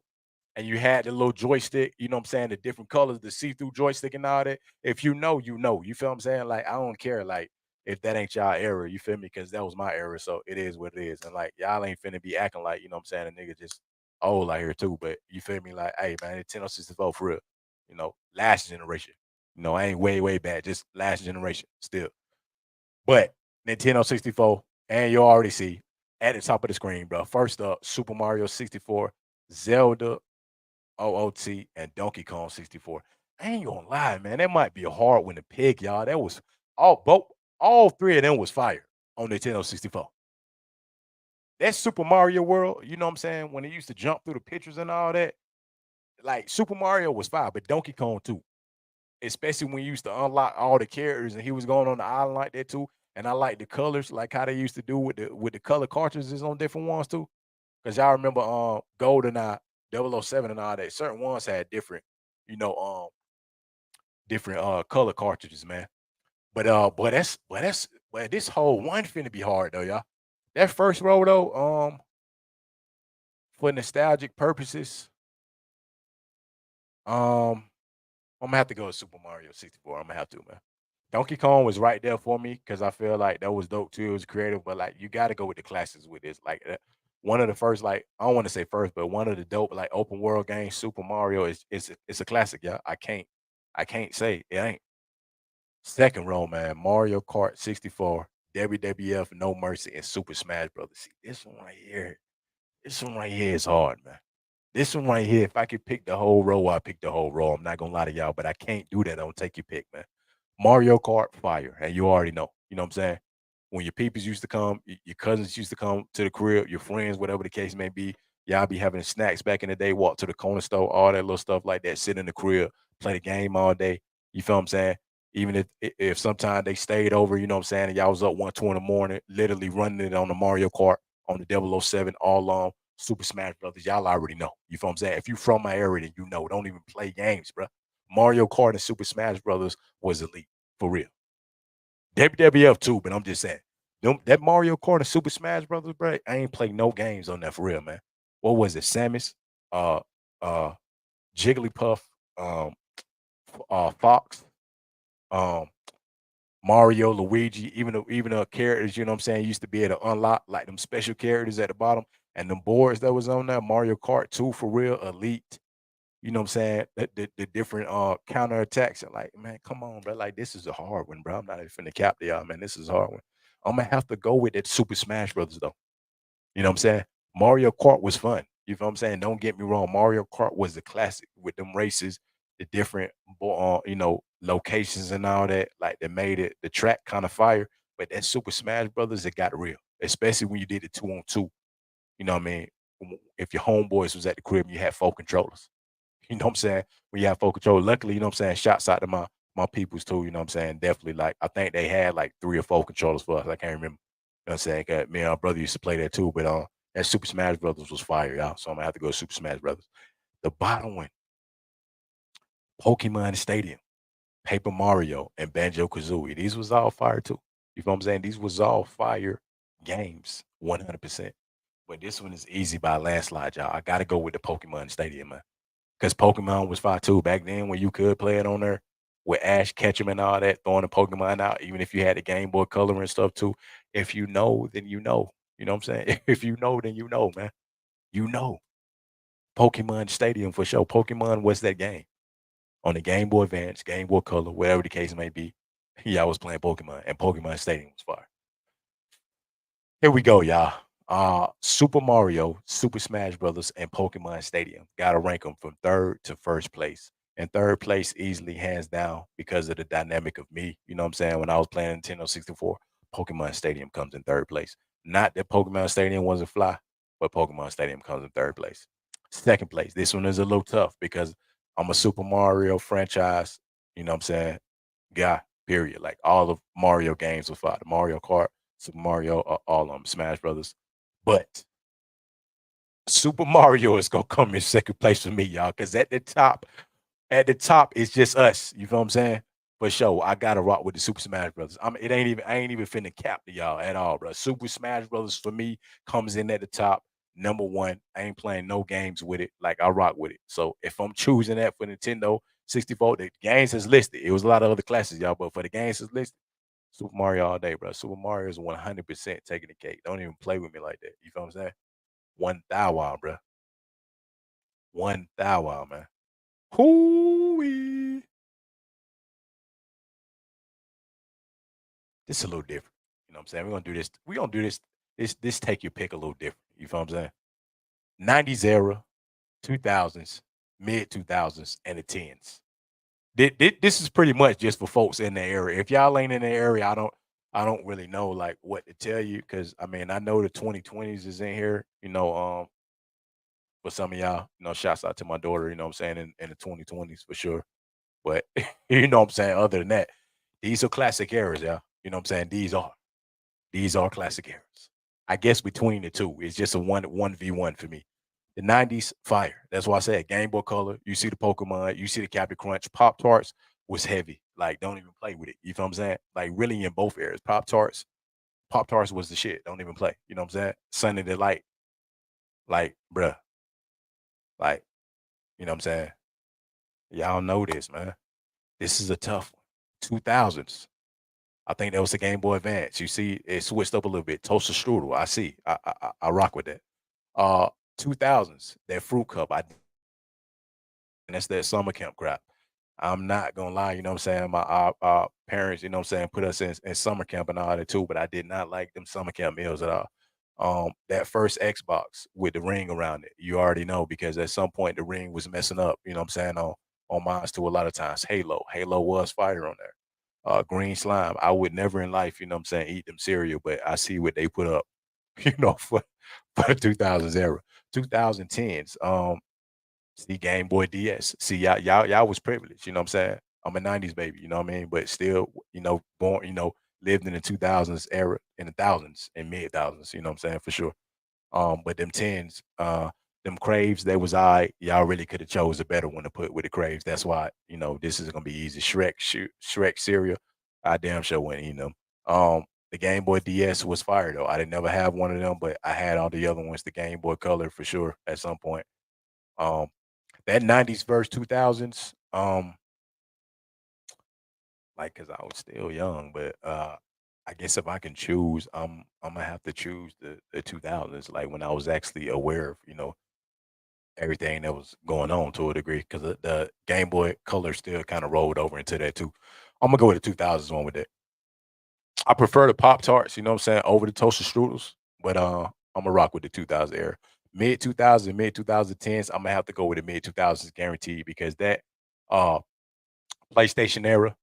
and you had the little joystick, you know what I'm saying, the different colors, the see-through joystick and all that. If you know, you know. You feel what I'm saying? Like, I don't care, like, if that ain't y'all era, you feel me? Because that was my era, so it is what it is. And like, y'all ain't finna be acting like, you know what I'm saying, a nigga just old out here too. But you feel me? Like, hey, man, Nintendo 64 for real. Last generation. I ain't way back, just last generation still. But Nintendo 64, and you already see at the top of the screen, bro. First up, Super Mario 64, Zelda OOT, and Donkey Kong 64. I ain't gonna lie, man. That might be a hard one to pick, y'all. That was all three of them was fire on Nintendo 64. That Super Mario World, you know what I'm saying? When it used to jump through the pictures and all that, like Super Mario was fire, but Donkey Kong too. Especially when you used to unlock all the characters and he was going on the island like that too. And I like the colors, like how they used to do with the color cartridges on different ones too. Cause y'all remember GoldenEye, 007 and all that. Certain ones had different, you know, different color cartridges, man. But this whole one finna be hard though, y'all. That first row though, for nostalgic purposes, um, I'm gonna have to go with Super Mario 64. I'm gonna have to, man. Donkey Kong was right there for me because I feel like that was dope too. It was creative, but like you got to go with the classics with this. Like one of the first, like I don't want to say first, but one of the dope like open world games, Super Mario it's a classic. Yeah, I can't say it ain't. Second row, man, Mario Kart 64, WWF No Mercy, and Super Smash Brothers. See this one right here is hard, man. This one right here, if I could pick the whole row, I pick the whole row. I'm not gonna lie to y'all, but I can't do that. Don't take your pick, man. Mario Kart fire, and you already know. You know what I'm saying? When your peoples used to come, your cousins used to come to the crib, your friends, whatever the case may be, y'all be having snacks back in the day, walk to the corner store, all that little stuff like that, sit in the crib, play the game all day. You feel what I'm saying? Even if sometimes they stayed over, you know what I'm saying, and y'all was up 1, 2 in the morning, literally running it on the Mario Kart, on the 007, all Super Smash Brothers. Y'all already know. You feel what I'm saying? If you from my area, then you know. Don't even play games, bro. Mario Kart and Super Smash Brothers was elite for real. WWF too, but I'm just saying. That Mario Kart and Super Smash Brothers, bro, I ain't played no games on that for real, man. What was it? Samus, uh, uh, Jigglypuff, um, Fox, um, Mario, Luigi, even the characters, you know what I'm saying, used to be able to unlock like them special characters at the bottom and them boards that was on there. Mario Kart 2 for real, elite. You know what I'm saying? The different counter attacks and like, man, come on, bro. Like this is a hard one, bro. I'm not even finna cap to y'all, man. This is a hard one. I'm gonna have to go with that Super Smash Brothers though. You know what I'm saying? Mario Kart was fun. You know what I'm saying? Don't get me wrong. Mario Kart was a classic with them races, the different, locations and all that. Like they made it the track kind of fire. But that Super Smash Brothers, it got real, especially when you did it 2-on-2. You know what I mean? If your homeboys was at the crib and you had 4 controllers. You know what I'm saying? When you have full control. Luckily, you know what I'm saying, shouts out to my peoples too, you know what I'm saying? Definitely like I think they had like 3 or 4 controllers for us. I can't remember. You know what I'm saying? 'Cause me and my brother used to play that too, but that Super Smash Brothers was fire, y'all. So I'm gonna have to go Super Smash Brothers. The bottom one, Pokemon Stadium, Paper Mario, and Banjo Kazooie. These was all fire too. You know what I'm saying? These was all fire games, 100%. But this one is easy by a landslide, y'all. I gotta go with the Pokemon Stadium, man. Because Pokemon was fire too back then when you could play it on there with Ash Ketchum and all that, throwing the Pokemon out, even if you had the Game Boy Color and stuff too. If you know, then you know. You know what I'm saying? If you know, then you know, man. You know. Pokemon Stadium for sure. Pokemon was that game on the Game Boy Advance, Game Boy Color, whatever the case may be. Yeah, I was playing Pokemon, and Pokemon Stadium was fire. Here we go, y'all. Super Mario, Super Smash Brothers, and Pokemon Stadium. Gotta rank them from third to first place. And third place easily hands down because of the dynamic of me. You know what I'm saying? When I was playing Nintendo 64, Pokemon Stadium comes in third place. Not that Pokemon Stadium wasn't fly, but Pokemon Stadium comes in third place. Second place. This one is a little tough because I'm a Super Mario franchise, you know what I'm saying, guy, period. Like all of Mario games was fire. The Mario Kart, Super Mario, all of them, Smash Brothers. But Super Mario is gonna come in second place for me, y'all, because at the top, it's just us. You feel what I'm saying? For sure, I gotta rock with the Super Smash Brothers. I ain't even finna cap to y'all at all, bro. Super Smash Brothers for me comes in at the top, number one. I ain't playing no games with it. Like I rock with it. So if I'm choosing that for Nintendo 64, the games is listed. It was a lot of other classes, y'all, but for the games is listed, Super Mario all day, bro. Super Mario is 100% taking the cake. Don't even play with me like that. You feel what I'm saying? One thou wow, bro. One thou wow, man. Hoo-wee. This is a little different. You know what I'm saying? We're gonna do this. We're gonna do this take your pick a little different. You feel what I'm saying? 90s era, 2000s, mid 2000s, and the tens. This is pretty much just for folks in the area. If y'all ain't in the area, I don't really know like what to tell you because I mean I know the 2020s is in here, for some of y'all, shouts out to my daughter, you know what I'm saying, in the 2020s for sure. But you know what I'm saying, other than that, these are classic eras, yeah. You know what I'm saying? These are classic eras. I guess between the two, it's just a one v one for me. The 90s, fire. That's why I said Game Boy Color. You see the Pokemon, you see the Captain Crunch. Pop Tarts was heavy. Like, don't even play with it. You feel what I'm saying? Like, really in both eras. Pop Tarts was the shit. Don't even play. You know what I'm saying? Sunny Delight. Like, bruh. Like, you know what I'm saying? Y'all know this, man. This is a tough one. 2000s. I think that was the Game Boy Advance. You see, it switched up a little bit. Toaster strudel. I see. I rock with that. Uh, 2000s. That fruit cup. And that's that summer camp crap. I'm not gonna lie. You know what I'm saying. My parents, you know what I'm saying, put us in summer camp and all that too. But I did not like them summer camp meals at all. That first Xbox with the ring around it, you already know because at some point the ring was messing up. You know what I'm saying on mine too. A lot of times, Halo was fire on there. Green slime. I would never in life, you know what I'm saying, eat them cereal, but I see what they put up, for the 2000s era. 2010s. See, Game Boy DS. See, y'all was privileged, you know what I'm saying? I'm a 90s baby, you know what I mean? But still, born, lived in the 2000s era, in the thousands and mid thousands, you know what I'm saying? For sure. But them tens, them craves, they was y'all really could have chose a better one to put with the craves. That's why, this is gonna be easy. Shrek cereal. I damn sure wouldn't eat them. The Game Boy DS was fire though. I didn't never have one of them, but I had all the other ones, the Game Boy Color for sure at some point. Um, that 90s verse 2000s, like, cause I was still young, but I guess if I can choose, I'm gonna have to choose the 2000s, like when I was actually aware of, everything that was going on to a degree, because the Game Boy Color still kind of rolled over into that too. I'm gonna go with the 2000s one with that. I prefer the Pop Tarts, you know what I'm saying, over the toaster strudels, but I'm gonna rock with the 2000 era. Mid 2000, mid 2010s, I'm gonna have to go with the mid 2000s guaranteed because that uh PlayStation era,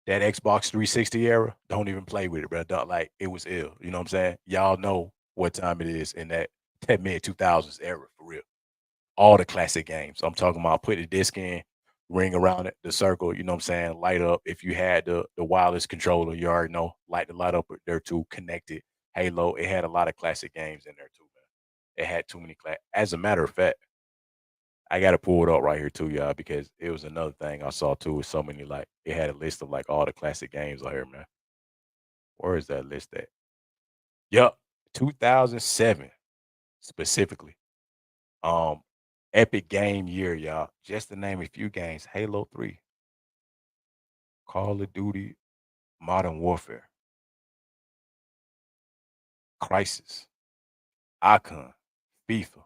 that Xbox 360 era, don't even play with it, bro. Like it was ill. You know what I'm saying? Y'all know what time it is in that mid 2000s era for real. All the classic games. I'm talking about put the disc in, ring around it, the circle, you know what I'm saying? Light up. If you had the wireless controller, you already know, light the light up there too, connected. Halo, it had a lot of classic games in there too, man. It had too many as a matter of fact, I gotta pull it up right here too, y'all, because it was another thing I saw too with so many like it had a list of like all the classic games on here, man. Where is that list at? Yup, 2007 specifically. Um, Epic Game Year, y'all. Just to name a few games: Halo 3, Call of Duty, Modern Warfare, Crisis, Icon, FIFA,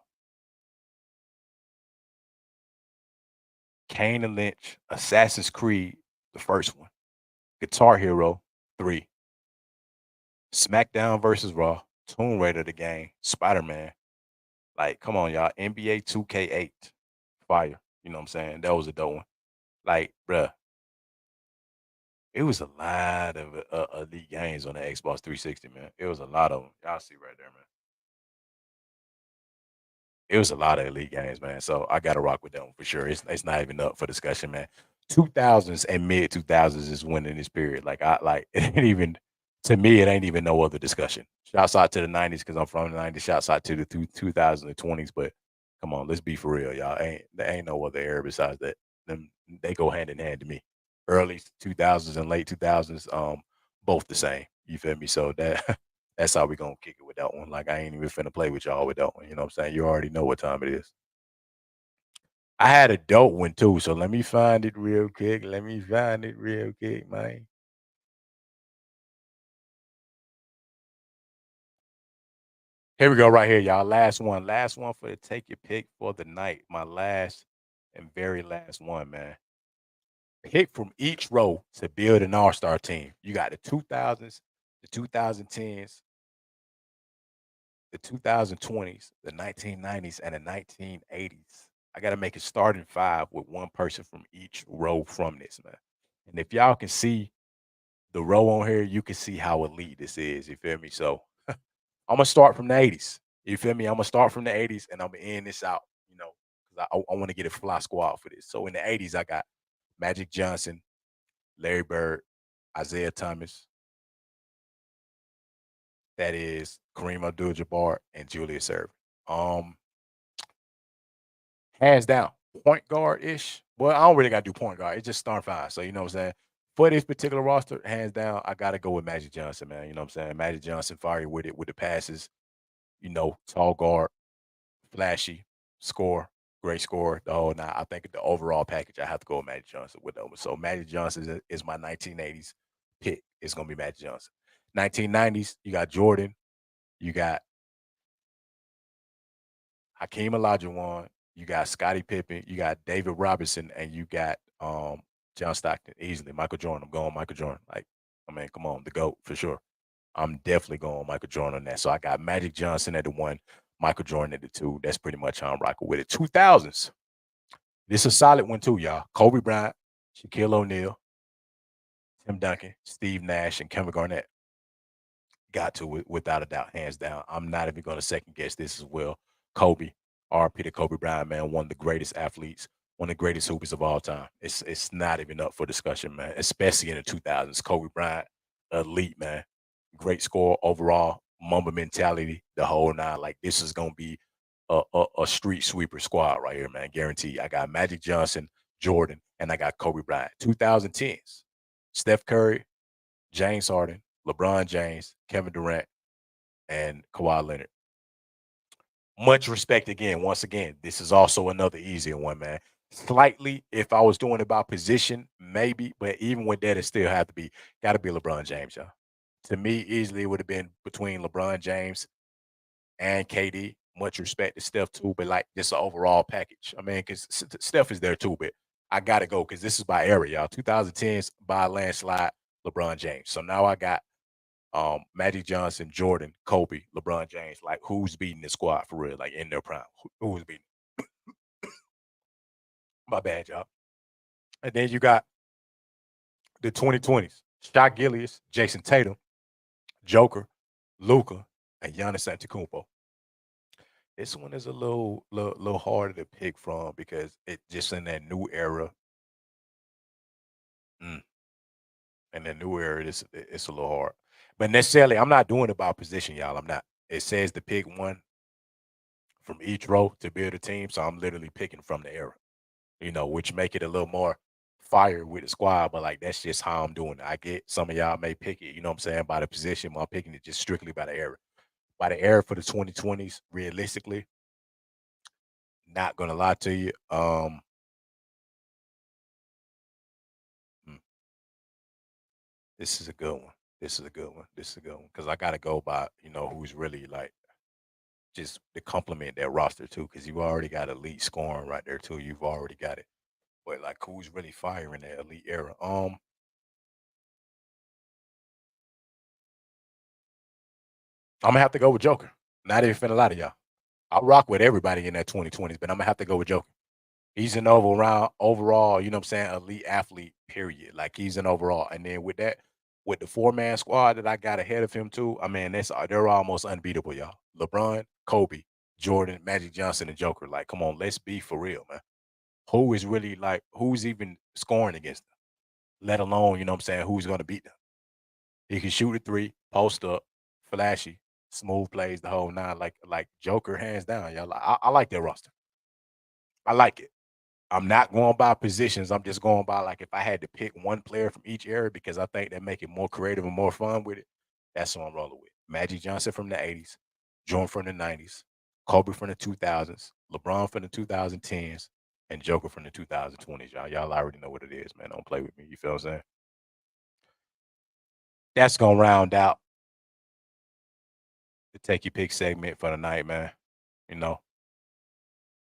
Kane and Lynch, Assassin's Creed, the first one, Guitar Hero 3, SmackDown versus Raw, Tomb Raider the game, Spider-Man. Like, come on, y'all. NBA 2K8, fire. You know what I'm saying? That was a dope one. Like, bruh, it was a lot of elite games on the Xbox 360, man. It was a lot of them. Y'all see right there, man. It was a lot of elite games, man. So I gotta rock with that one for sure. It's not even up for discussion, man. 2000s and mid 2000s is when in this period. Like I like it ain't even to me, it ain't even no other discussion. Shouts out to the 90s because I'm from the 90s. Shouts out to the 2020s. But come on, let's be for real, y'all. There ain't no other era besides that. Them they go hand in hand to me. Early 2000s and late 2000s, both the same. You feel me? So that that's how we gonna kick it with that one. Like I ain't even finna play with y'all with that one. You know what I'm saying? You already know what time it is. I had a dope one too, so let me find it real quick. Let me find it real quick, man. Here we go, right here, y'all. Last one. Last one for the take your pick for the night. My last and very last one, man. Pick from each row to build an all-star team. You got the 2000s, the 2010s, the 2020s, the 1990s, and the 1980s. I got to make a starting five with one person from each row from this, man. And if y'all can see the row on here, you can see how elite this is. You feel me? So I'm gonna start from the 80s. You feel me? I'm gonna start from the 80s and I'm gonna end this out, because I want to get a fly squad for this. So in the 80s, I got Magic Johnson, Larry Bird, Isaiah Thomas, that is Kareem Abdul-Jabbar, and Julius Erving. Um, Hands down, point guard ish. Well, I don't really got to do point guard. It's just starting five. So you know what I'm saying. For this particular roster, hands down, I got to go with Magic Johnson, man. You know what I'm saying. Magic Johnson, fire with it with the passes. Tall guard, flashy, score, great score. The whole nine. I think the overall package, I have to go with Magic Johnson with them. So Magic Johnson is my 1980s pick. It's gonna be Magic Johnson. 1990s, you got Jordan, you got Hakeem Olajuwon, you got Scottie Pippen, you got David Robinson, and you got John Stockton easily. Michael Jordan. I'm going Michael Jordan. Like, I mean, come on, the GOAT for sure. I'm definitely going Michael Jordan on that. So I got Magic Johnson at the one, Michael Jordan at the two. That's pretty much how I'm rocking with it. 2000s. This is a solid one too, y'all. Kobe Bryant, Shaquille O'Neal, Tim Duncan, Steve Nash, and Kevin Garnett. Got to, without a doubt, hands down. I'm not even going to second guess this as well. Kobe. RP to Kobe Bryant, man, one of the greatest athletes, one of the greatest hoopers of all time. It's not even up for discussion, man. Especially in the 2000s, Kobe Bryant, elite, man, great score overall, Mamba mentality, the whole nine. Like this is gonna be a street sweeper squad right here, man. Guarantee. I got Magic Johnson, Jordan, and I got Kobe Bryant. 2010s, Steph Curry, James Harden, LeBron James, Kevin Durant, and Kawhi Leonard. Much respect again. Once again, this is also another easier one, man. Slightly, if I was doing it by position, maybe, but even with that, it still have to be got to be LeBron James, y'all. To me, easily it would have been between LeBron James and KD. Much respect to Steph too, but like this overall package. I mean, because Steph is there too, but I gotta go because this is by era, y'all. 2010s by a landslide, LeBron James. So now I got Magic Johnson, Jordan, Kobe, LeBron James. Like who's beating the squad for real? Like in their prime, who's beating? My bad, y'all. And then you got the 2020s: Shaq Gillius, Jason Tatum, Joker, Luca, and Giannis Antetokounmpo. This one is a little harder to pick from because it just in that new era. Mm, in the new era, it's a little hard. But necessarily, I'm not doing it by position, y'all. I'm not. It says to pick one from each row to build a team, so I'm literally picking from the era. Which make it a little more fire with the squad. But like that's just how I'm doing it. I get some of y'all may pick it, what I'm saying, by the position. But I'm picking it just strictly by the era. By the era for the 2020s, realistically, not gonna lie to you. Hmm, this is a good one. This is a good one. This is a good one because I gotta go by who's really like just to complement that roster too. Because you already got elite scoring right there too. You've already got it. But like who's really firing that elite era? I'm gonna have to go with Joker. Not even finna lie to y'all. I rock with everybody in that 2020s, but I'm gonna have to go with Joker. He's an overall, what I'm saying, elite athlete, period. Like he's an overall. And then with that, with the four-man squad that I got ahead of him too, I mean, they're almost unbeatable, y'all. LeBron, Kobe, Jordan, Magic Johnson, and Joker. Like, come on, let's be for real, man. Who is really like who's even scoring against them? Let alone, what I'm saying, who's gonna beat them? He can shoot a three, post up, flashy, smooth plays the whole nine, like Joker hands down, y'all. I like that roster. I like it. I'm not going by positions. I'm just going by like if I had to pick one player from each era because I think that make it more creative and more fun with it. That's what I'm rolling with. Magic Johnson from the '80s, Jordan from the '90s, Kobe from the 2000s, LeBron from the 2010s, and Joker from the 2020s. Y'all already know what it is, man. Don't play with me. You feel what I'm saying? That's gonna round out the take your pick segment for the night, man. You know,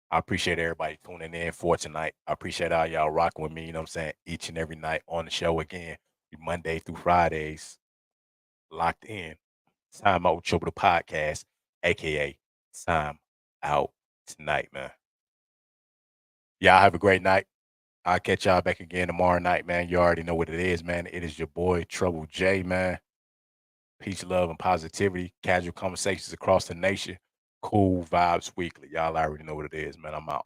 I appreciate everybody tuning in for tonight. I appreciate all y'all rocking with me, what I'm saying, each and every night on the show again. Monday through Fridays, locked in. Time Out with Trouble the podcast, aka Time Out Tonight, man. Y'all have a great night. I'll catch y'all back again tomorrow night, man. You already know what it is, man. It is your boy Trouble J, man. Peace, love, and positivity. Casual conversations across the nation. Cool vibes weekly. Y'all already know what it is, man. I'm out.